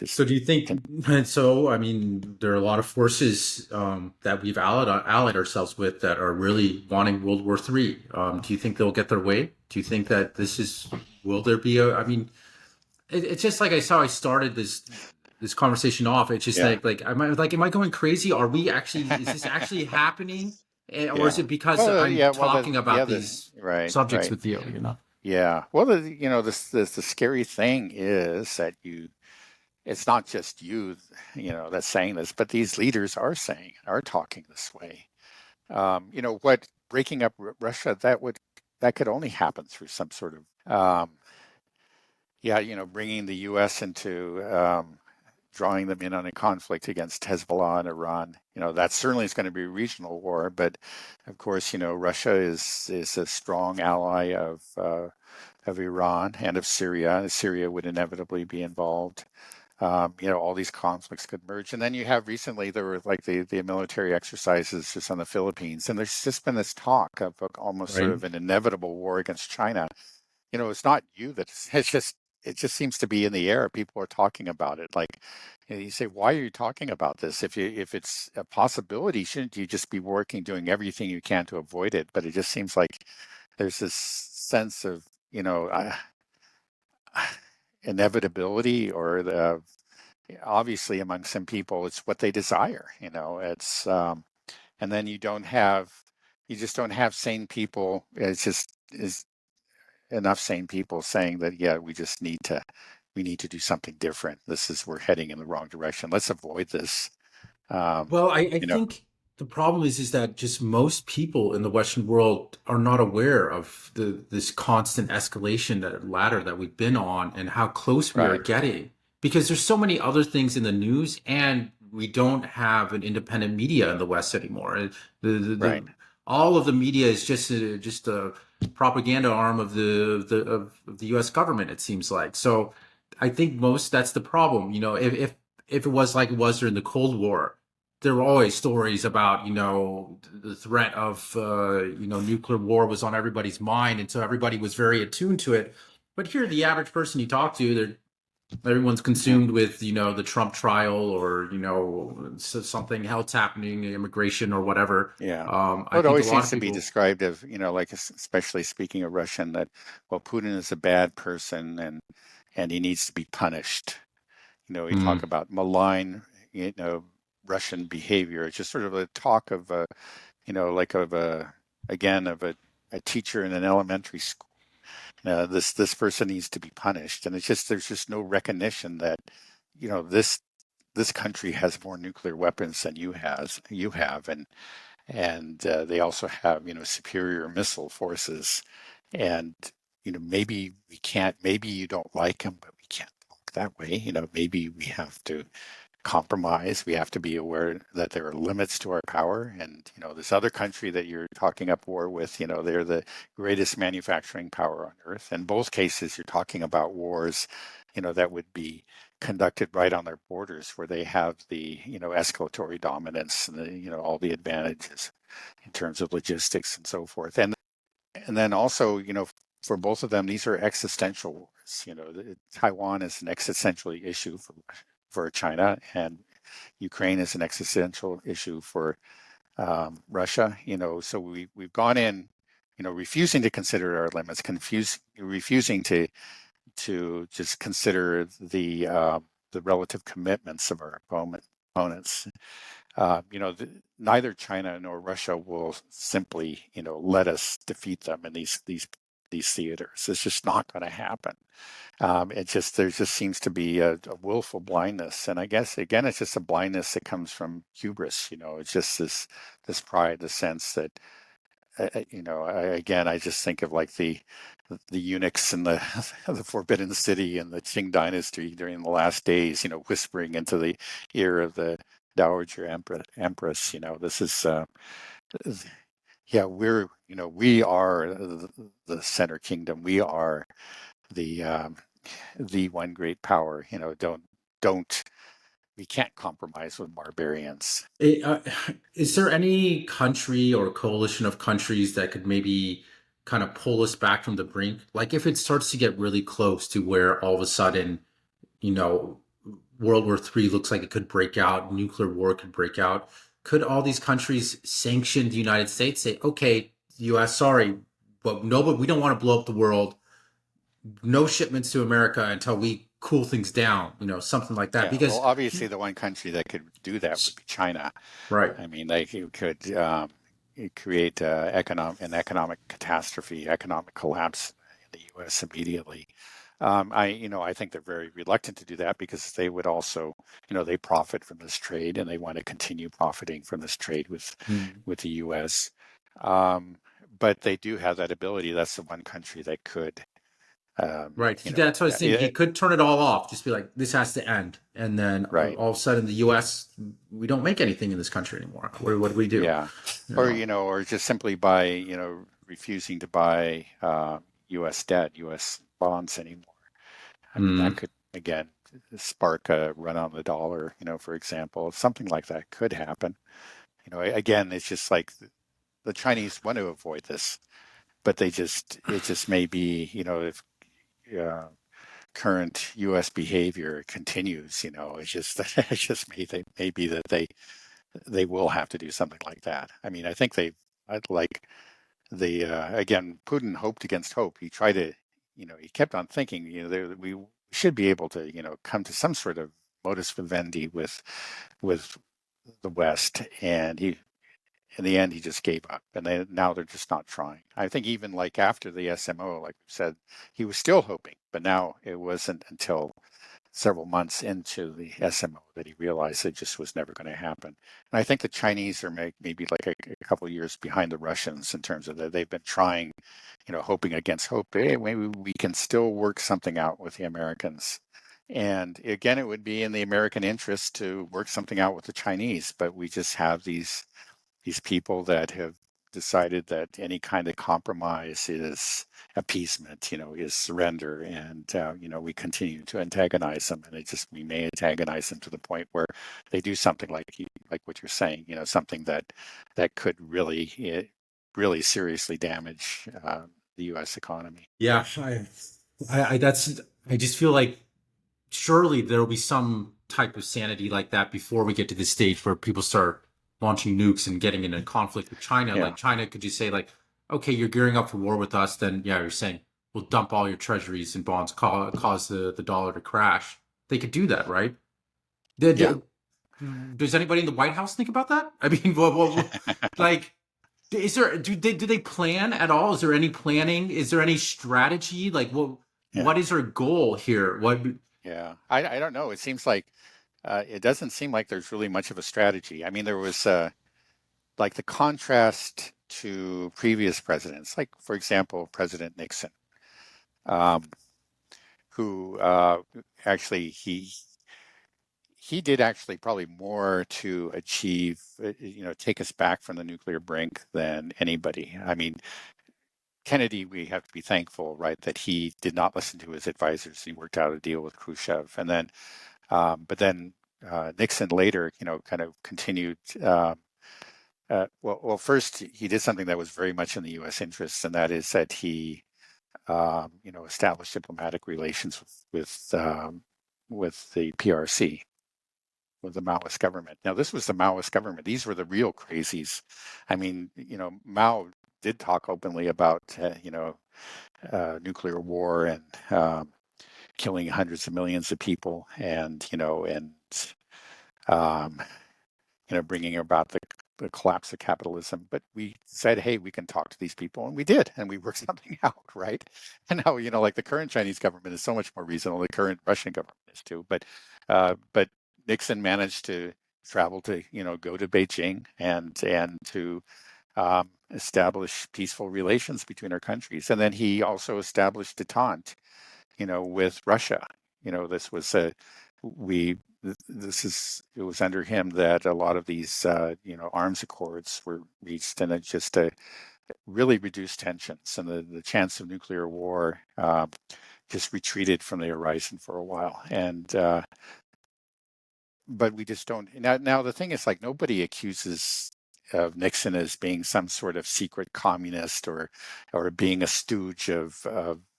So just do you think, can, and so, I mean, there are a lot of forces that we've allied ourselves with that are really wanting World War III. Do you think they'll get their way? Do you think that will there be I mean, it's just like I started this conversation off. It's just yeah, am I going crazy? Is this actually happening? Or is yeah. it because Well, I'm yeah. Well, talking the about other, these right, subjects right. with you? Yeah. Well, the scary thing is that it's not just you, that's saying this, but these leaders are talking this way. What breaking up Russia, that could only happen through some sort of, yeah, bringing the U.S. into, drawing them in on a conflict against Hezbollah and Iran. That certainly is going to be a regional war, but of course, Russia is a strong ally of Iran and of Syria. Syria would inevitably be involved. All these conflicts could merge. And then you have recently there were like the military exercises just on the Philippines, and there's just been this talk of almost sort Right. of an inevitable war against China. It's not you that it just seems to be in the air. People are talking about it. Like you say, why are you talking about this? If it's a possibility, shouldn't you just be working, doing everything you can to avoid it? But it just seems like there's this sense of inevitability or the obviously among some people it's what they desire. It's and then you just don't have sane people. It's just is enough sane people saying that yeah we need to do something different. We're heading in the wrong direction. Let's avoid this. um Well, I you know think the problem is that just most people in the Western world are not aware of this constant escalation that ladder that we've been on and how close we are Right, getting. Because there's so many other things in the news, and we don't have an independent media in the West anymore. right. All of the media is just a propaganda arm of the U.S. government. It seems like. So I think most that's the problem. If it was like it was during the Cold War, there were always stories about, the threat of, nuclear war was on everybody's mind. And so everybody was very attuned to it. But here, the average person you talk to, everyone's Mhm. consumed with, the Trump trial or, something else happening, immigration or whatever. Yeah. I Well, it think a always lot seems of to be people, described as, like, especially speaking of Russian, that, well, Putin is a bad person and he needs to be punished. We talk mm, about malign, Russian behavior. It's just sort of a talk of, like of again, of a teacher in an elementary school. This person needs to be punished, and there's just no recognition that, this country has more nuclear weapons than you have, and they also have, superior missile forces, and maybe we can't, maybe you don't like them, but we can't talk that way. Maybe we have to compromise. We have to be aware that there are limits to our power. And, this other country that you're talking up war with, they're the greatest manufacturing power on earth. In both cases, you're talking about wars, that would be conducted right on their borders where they have the, escalatory dominance and the, all the advantages in terms of logistics and so forth. And then also, for both of them, these are existential wars. Taiwan is an existential issue for China, and Ukraine is an existential issue for Russia. So we've gone in, refusing to consider our limits, refusing to just consider the relative commitments of our opponents. Neither China nor Russia will simply, let us defeat them in these theaters. It's just not going to happen. There just seems to be a willful blindness, and I guess again, it's just a blindness that comes from hubris. It's just this pride, the sense that again, I just think of like the eunuchs in the the Forbidden City and the Qing Dynasty during the last days, whispering into the ear of the Dowager Empress. This is yeah, we are the Center Kingdom. We are the one great power. Don't we can't compromise with barbarians. it, uh, is there any country or coalition of countries that could maybe kind of pull us back from the brink? Like if it starts to get really close to where all of a sudden, you know, World War III looks like it could break out, nuclear war could break out. Could all these countries sanction the United States? Say, okay, U.S., sorry, but no, but we don't want to blow up the world. No shipments to America until we cool things down. Something like that. Yeah, well, Because obviously the one country that could do that would be China. right, I mean, like you could create an economic catastrophe, economic collapse in the U.S. immediately. I think they're very reluctant to do that because they would also, they profit from this trade and they want to continue profiting from this trade mm, with the U.S. Um, but they do have that ability. That's the one country that could, um, right. you know, That's what I was saying. He could turn it all off. Just be like, this has to end. And then right. all of a sudden, the U.S. we don't make anything in this country anymore. What do we do? Yeah, You or know. or just simply by refusing to buy U.S. debt, U.S. bonds anymore. I mean, that Mm, could again spark a run on the dollar. For example, something like that could happen. Again, it's just like the Chinese want to avoid this, but it just may be if uh, current U.S. behavior continues, it's just it just may be that they will have to do something like that. I mean, I think I'd like again, Putin hoped against hope. He tried to, he kept on thinking, we should be able to, come to some sort of modus vivendi with the West, and in the end, he just gave up, and now they're just not trying. I think even like after the SMO, like we said, he was still hoping, but now it wasn't until several months into the SMO that he realized it just was never going to happen. And I think the Chinese are maybe like a couple of years behind the Russians in terms of that. They've been trying, hoping against hope. Hey, maybe we can still work something out with the Americans. And again, it would be in the American interest to work something out with the Chinese, but we just have these people that have decided that any kind of compromise is appeasement, is surrender, and we continue to antagonize them, and we may antagonize them to the point where they do something like what you're saying, something that could really seriously damage the U.S. economy. Yeah, I just feel like surely there will be some type of sanity like that before we get to this stage where people start launching nukes and getting in a conflict with China. Yeah, Like China could just say like, okay, you're gearing up for war with us, then yeah, you're saying we'll dump all your treasuries and bonds, cause the dollar to crash. They could do that, right? yeah. Does anybody in the White House think about that? I mean, like, is there do they plan at all? Is there any planning? Is there any strategy? Like, Yeah, what is our goal here? What? yeah. I don't know. It seems like it doesn't seem like there's really much of a strategy. I mean, there was like the contrast to previous presidents, like for example, President Nixon, um, who actually he did actually probably more to achieve, take us back from the nuclear brink than anybody. I mean, Kennedy, we have to be thankful, right, that he did not listen to his advisors. He worked out a deal with Khrushchev, and then, but then Nixon later, kind of continued. Well, first he did something that was very much in the U.S. interest, and that is that he, established diplomatic relations with the PRC, with the Maoist government. Now, this was the Maoist government. These were the real crazies. I mean, Mao did talk openly about, nuclear war and killing hundreds of millions of people, and um, bringing about the collapse of capitalism. But we said, hey, we can talk to these people, and we did, and we worked something out, right? And now, like the current Chinese government is so much more reasonable. The current Russian government is too. But Nixon managed to travel to, go to Beijing and to establish peaceful relations between our countries. And then he also established detente, with Russia. This was we it was under him that a lot of these arms accords were reached, and it just really reduced tensions, and the chance of nuclear war just retreated from the horizon for a while. And but we just don't now. The thing is, like, nobody accuses of Nixon as being some sort of secret communist or being a stooge of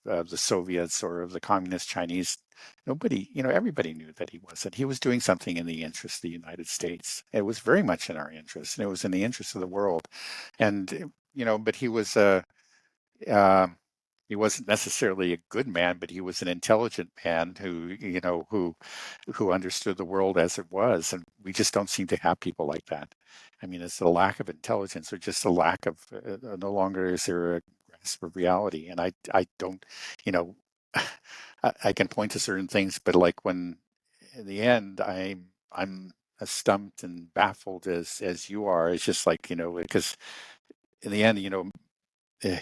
the Soviets or of the communist Chinese. Nobody, everybody knew that he wasn't. He was doing something in the interest of the United States. It was very much in our interest, and it was in the interest of the world. And but uh, he wasn't necessarily a good man, but he was an intelligent man who understood the world as it was. And we just don't seem to have people like that. I mean, it's a lack of intelligence, or just a lack of no longer is there a grasp of reality. And I don't, you know, I can point to certain things, but like when in the end I'm as stumped and baffled as you are. It's just like, because in the end, eh,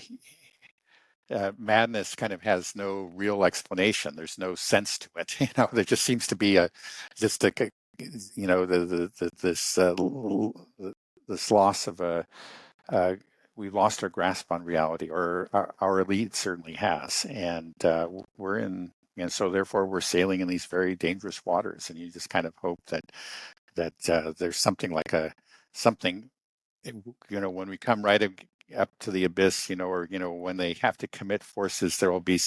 madness kind of has no real explanation. There's no sense to it. There just seems to be just a, this loss of we've lost our grasp on reality, or our elite certainly has, and and so therefore we're sailing in these very dangerous waters, and you just kind of hope that there's something like something, when we come right up to the abyss, or when they have to commit forces, there will be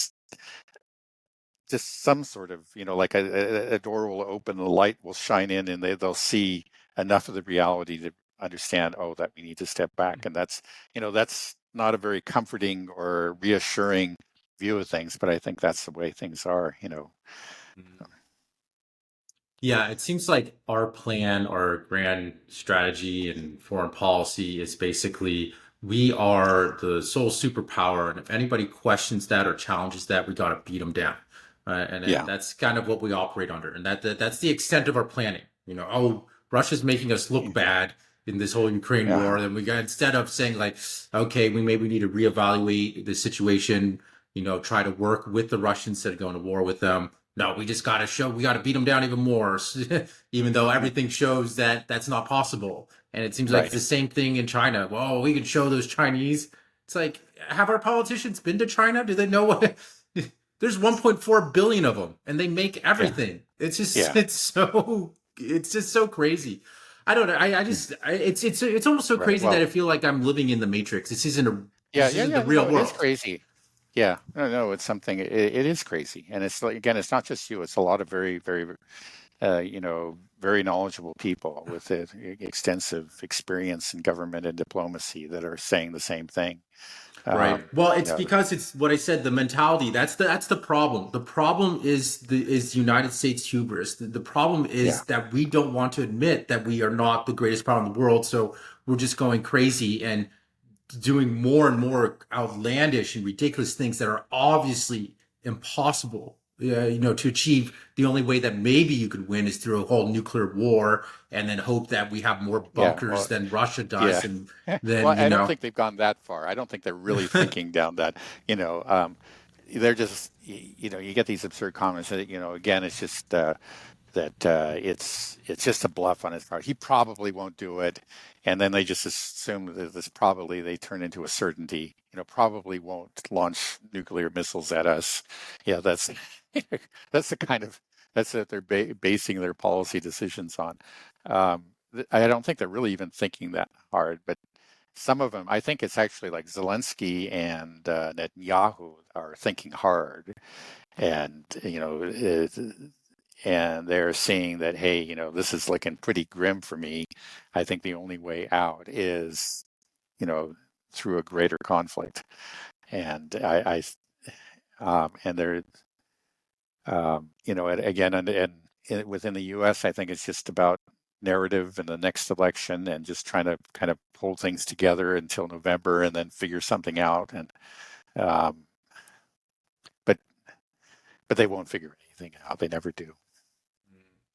just some sort of, like a door will open, the light will shine in, and they'll see enough of the reality to understand, oh, that we need to step back. And that's not a very comforting or reassuring view of things, but I think that's the way things are. Yeah, it seems like our plan, our grand strategy and foreign policy is basically we are the sole superpower, and if anybody questions that or challenges that, we got to beat them down. And Yeah. that's kind of what we operate under, and that's the extent of our planning. Oh, Russia's making us look Yeah. bad in this whole Ukraine Yeah. war. Then we got, instead of saying like, okay, we maybe need to reevaluate the situation. Try to work with the Russians instead of going to war with them. No, we just got to show we got to beat them down even more, even though everything shows that that's not possible. And it seems like it's Right. the same thing in China. Well, we can show those Chinese. It's like, have our politicians been to China? Do they know what? There's 1.4 billion of them, and they make Yeah. everything. It's just, Yeah. it's just so crazy. I don't know. It's almost so Right. crazy that Well, I feel like I'm living in the Matrix. yeah, This yeah, isn't the yeah. real It is world. crazy. Yeah. No, no, it's something. It is crazy, and it's like, again, it's not just you. It's a lot of very, very, very knowledgeable people with extensive experience in government and diplomacy that are saying the same thing. Right. Um, Well, you it's know, because it's what I said, the mentality. That's the problem. The problem is the United States hubris. The problem yeah, is that we don't want to admit that we are not the greatest power in the world. So we're just going crazy and doing more and more outlandish and ridiculous things that are obviously impossible. To achieve. The only way that maybe you could win is through a whole nuclear war, and then hope that we have more yeah. bunkers Well, than Russia yeah. does, and Well, then I don't think they've gone that far. I don't think they're really thinking down that, you know, um, they're just, you get these absurd comments that, again, it's just that it's just a bluff on his part. He probably won't do it, and then they just assume that this probably they turn into a certainty. Probably won't launch nuclear missiles at us. Yeah, that's that's the kind of that's what they're basing their policy decisions on. Um, I don't think they're really even thinking that hard, but some of them, I think it's actually like Zelensky and Netanyahu are thinking hard, and and they're seeing that, hey, this is looking pretty grim for me. I think the only way out is, you know, through a greater conflict. And and they're, again, and within the U.S., I think it's just about narrative in the next election and just trying to kind of pull things together until November and then figure something out. And um, but they won't figure anything out. They never do.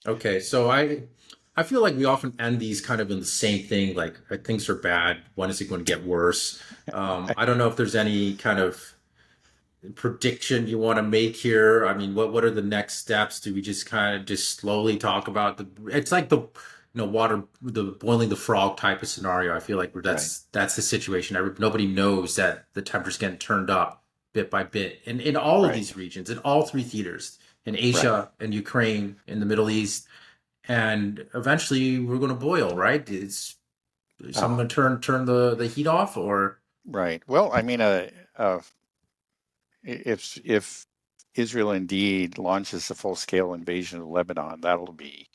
Okay, so I feel like we often end these kind of in the same thing, like things are bad. When is it going to get worse? I don't know if there's any kind of prediction you want to make here. I mean, what are the next steps? Do we just kind of just slowly talk about the? It's like the water, the boiling the frog type of scenario. I feel like Right. that's the situation. Nobody knows that the temperature's getting turned up bit by bit in all of Right. these regions, in all three theaters, in Right. Asia, in Ukraine, in the Middle East, and eventually we're going to boil. Right? Is someone Oh, going to turn the heat off, or right. Well, I mean, if Israel indeed launches a full-scale invasion of Lebanon, that'll be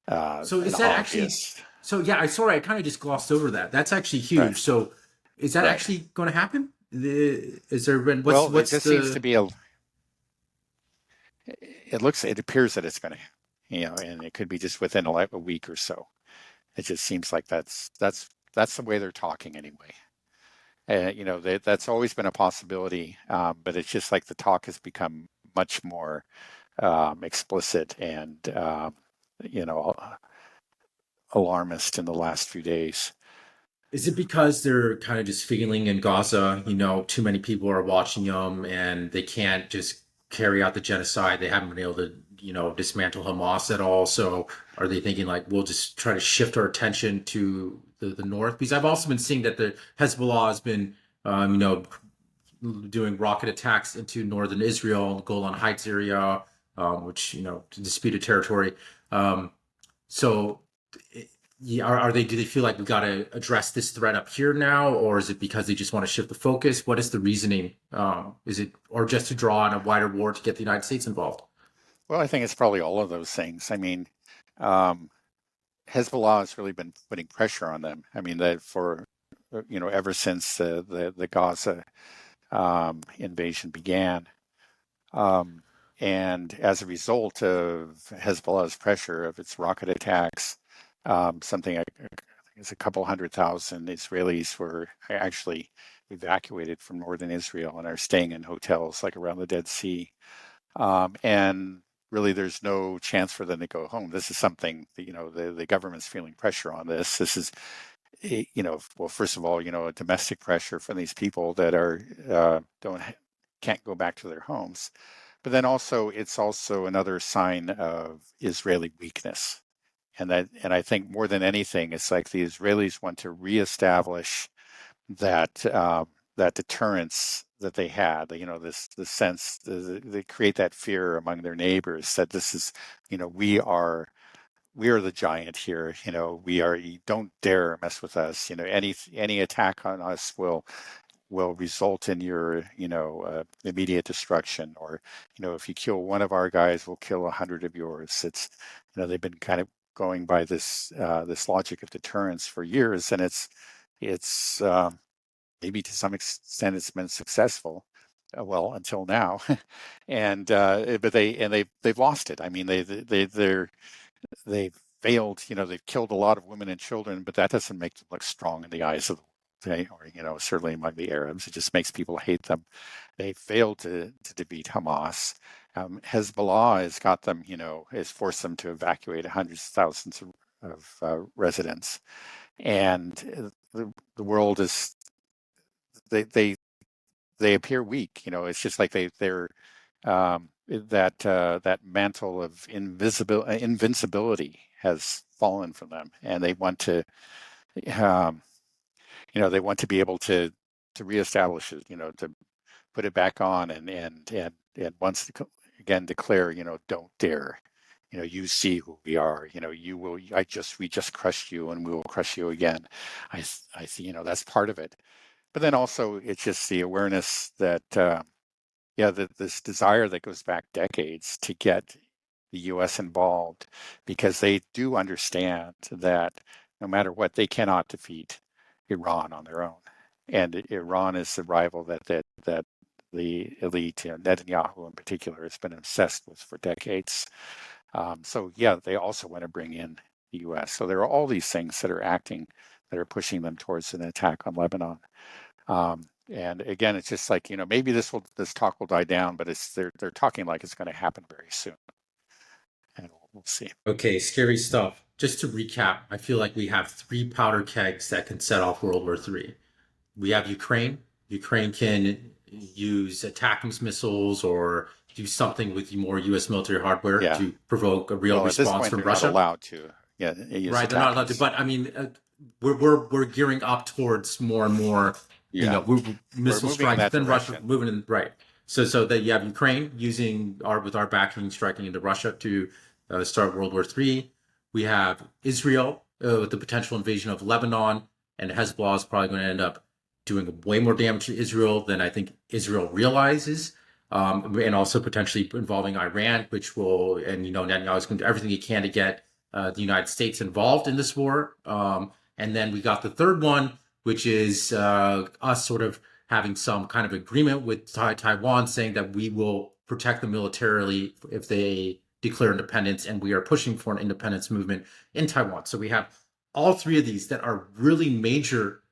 so an is that actually? obvious. So yeah, I sorry, I kind of just glossed over that. That's actually Right. huge. So is that Right. actually going to happen? Is there been Well, it what's just seems to the? be a. It appears that it's going to, and it could be just within a week or so. It just seems like that's the way they're talking anyway. That's always been a possibility, but it's just like the talk has become much more explicit and you know alarmist in the last few days. Is it because they're kind of just feeling in Gaza? Too many people are watching them, and they can't just carry out the genocide. They haven't been able to, dismantle Hamas at all. So are they thinking like we'll just try to shift our attention to the north? Because I've also been seeing that the Hezbollah has been, doing rocket attacks into northern Israel, Golan Heights area, which disputed territory. Um, so, yeah, are they? Do they feel like we got to address this threat up here now, or is it because they just want to shift the focus? What is the reasoning? Is it or just to draw on a wider war to get the United States involved? Well, I think it's probably all of those things. I mean, um, Hezbollah has really been putting pressure on them. I mean, that for ever since the Gaza invasion began. Um, and as a result of Hezbollah's pressure of its rocket attacks, something I think it's a couple 100,000 Israelis were actually evacuated from northern Israel and are staying in hotels like around the Dead Sea. And really, there's no chance for them to go home. This is something that, the government's feeling pressure on this. This is, well, first of all, a domestic pressure from these people that can't go back to their homes. But then also, it's also another sign of Israeli weakness. And I think more than anything, it's like the Israelis want to reestablish that that deterrence that they had. This sense, they create that fear among their neighbors that this is, we are the giant here. You don't dare mess with us. Any attack on us will result in your immediate destruction. Or if you kill one of our guys, we'll kill 100 of yours. It's they've been kind of going by this logic of deterrence for years, and it's maybe to some extent it's been successful. Well, until now, and but they've lost it. I mean, they've failed. They've killed a lot of women and children, but that doesn't make them look strong in the eyes of the world, or certainly among the Arabs. It just makes people hate them. They failed to defeat Hamas. Hezbollah has got them, has forced them to evacuate hundreds of thousands of residents, and the world is they they appear weak. It's just like they're that mantle of invincibility has fallen from them, and they want to um, they want to be able to reestablish it, to put it back on, and once again declare, don't dare. You see who we are. You will. We just crushed you, and we will crush you again. I see. That's part of it. But then also, it's just the awareness that, that this desire that goes back decades to get the U.S. involved, because they do understand that no matter what, they cannot defeat Iran on their own. And Iran is the rival that the elite, Netanyahu in particular, has been obsessed with for decades. So yeah, they also want to bring in the U.S. So there are all these things that are pushing them towards an attack on Lebanon. And again, it's just like, maybe this talk will die down, but they're talking like it's going to happen very soon, and we'll see. Okay, scary stuff. Just to recap, I feel like we have three powder kegs that can set off World War III. We have Ukraine. Ukraine can use ATACMS missiles or do something with more U.S. military hardware Yeah. to provoke a real Well, at this response point, from they're Russia. not allowed to. Yeah, use Right, they're not allowed to. ATACMS. But I mean, we're gearing up towards more and more. Yeah, Missile moving in strikes. that Then Russia direction. moving in right. So that you have Ukraine using with our backing striking into Russia to start World War III. We have Israel with the potential invasion of Lebanon, and Hezbollah is probably going to end up doing way more damage to Israel than I think Israel realizes. And also potentially involving Iran, which will, and Netanyahu is going to do everything he can to get the United States involved in this war. And then we got the third one, which is us sort of having some kind of agreement with Taiwan saying that we will protect them militarily if they declare independence, and we are pushing for an independence movement in Taiwan. So we have all three of these that are really major.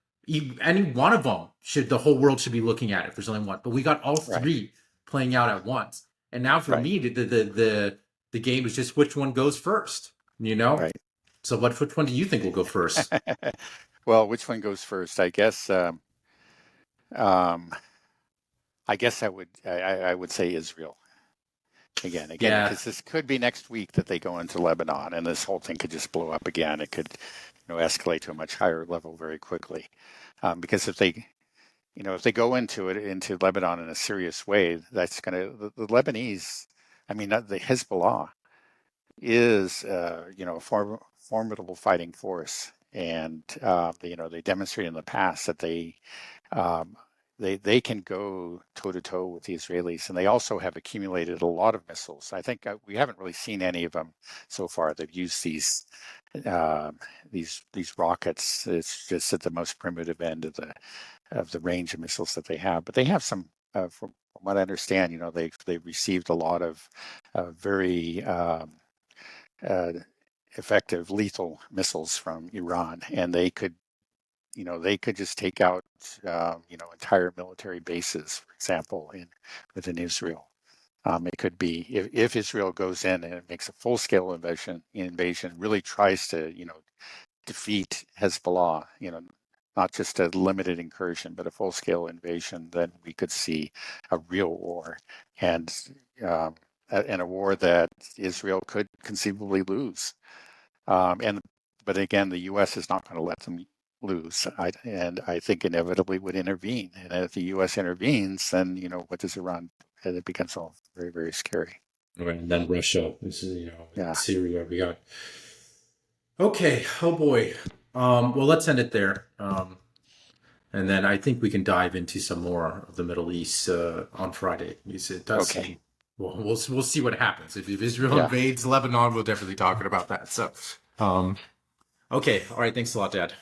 Any one of them the whole world should be looking at if there's only one. But we got all Right. three playing out at once. And now for Right. me, the game is just which one goes first, Right. So which one do you think will go first? Well, which one goes first? Um, I guess I would say Israel. Again, Yeah, because this could be next week that they go into Lebanon, and this whole thing could just blow up again. It could, escalate to a much higher level very quickly. Because if they go into Lebanon in a serious way, that's going to the Lebanese. I mean, the Hezbollah is, a formidable fighting force, and they demonstrated in the past that um, they can go toe to toe with the Israelis, and they also have accumulated a lot of missiles. I think we haven't really seen any of them so far. They've used uh, these rockets. It's just at the most primitive end of the range of missiles that they have, but they have some. From what I understand, they've received a lot of very uh, effective lethal missiles from Iran, and they could just take out entire military bases, for example, within Israel. It could be if Israel goes in and it makes a full-scale invasion, really tries to, defeat Hezbollah, not just a limited incursion, but a full-scale invasion, then we could see a real war, and a war that Israel could conceivably lose. But again, the U.S. is not going to let them lose, and I think inevitably would intervene. And if the U.S. intervenes, then what does Iran? And it becomes all very, very scary. Right, and then Russia. This is Yeah. Syria. We got. Okay. Oh boy. Well, let's end it there. And then I think we can dive into some more of the Middle East on Friday. Because it does Okay. seem. Well, we'll see what happens. If Israel Yeah. invades Lebanon, we'll definitely talk about that. So, okay. All right. Thanks a lot, Dad.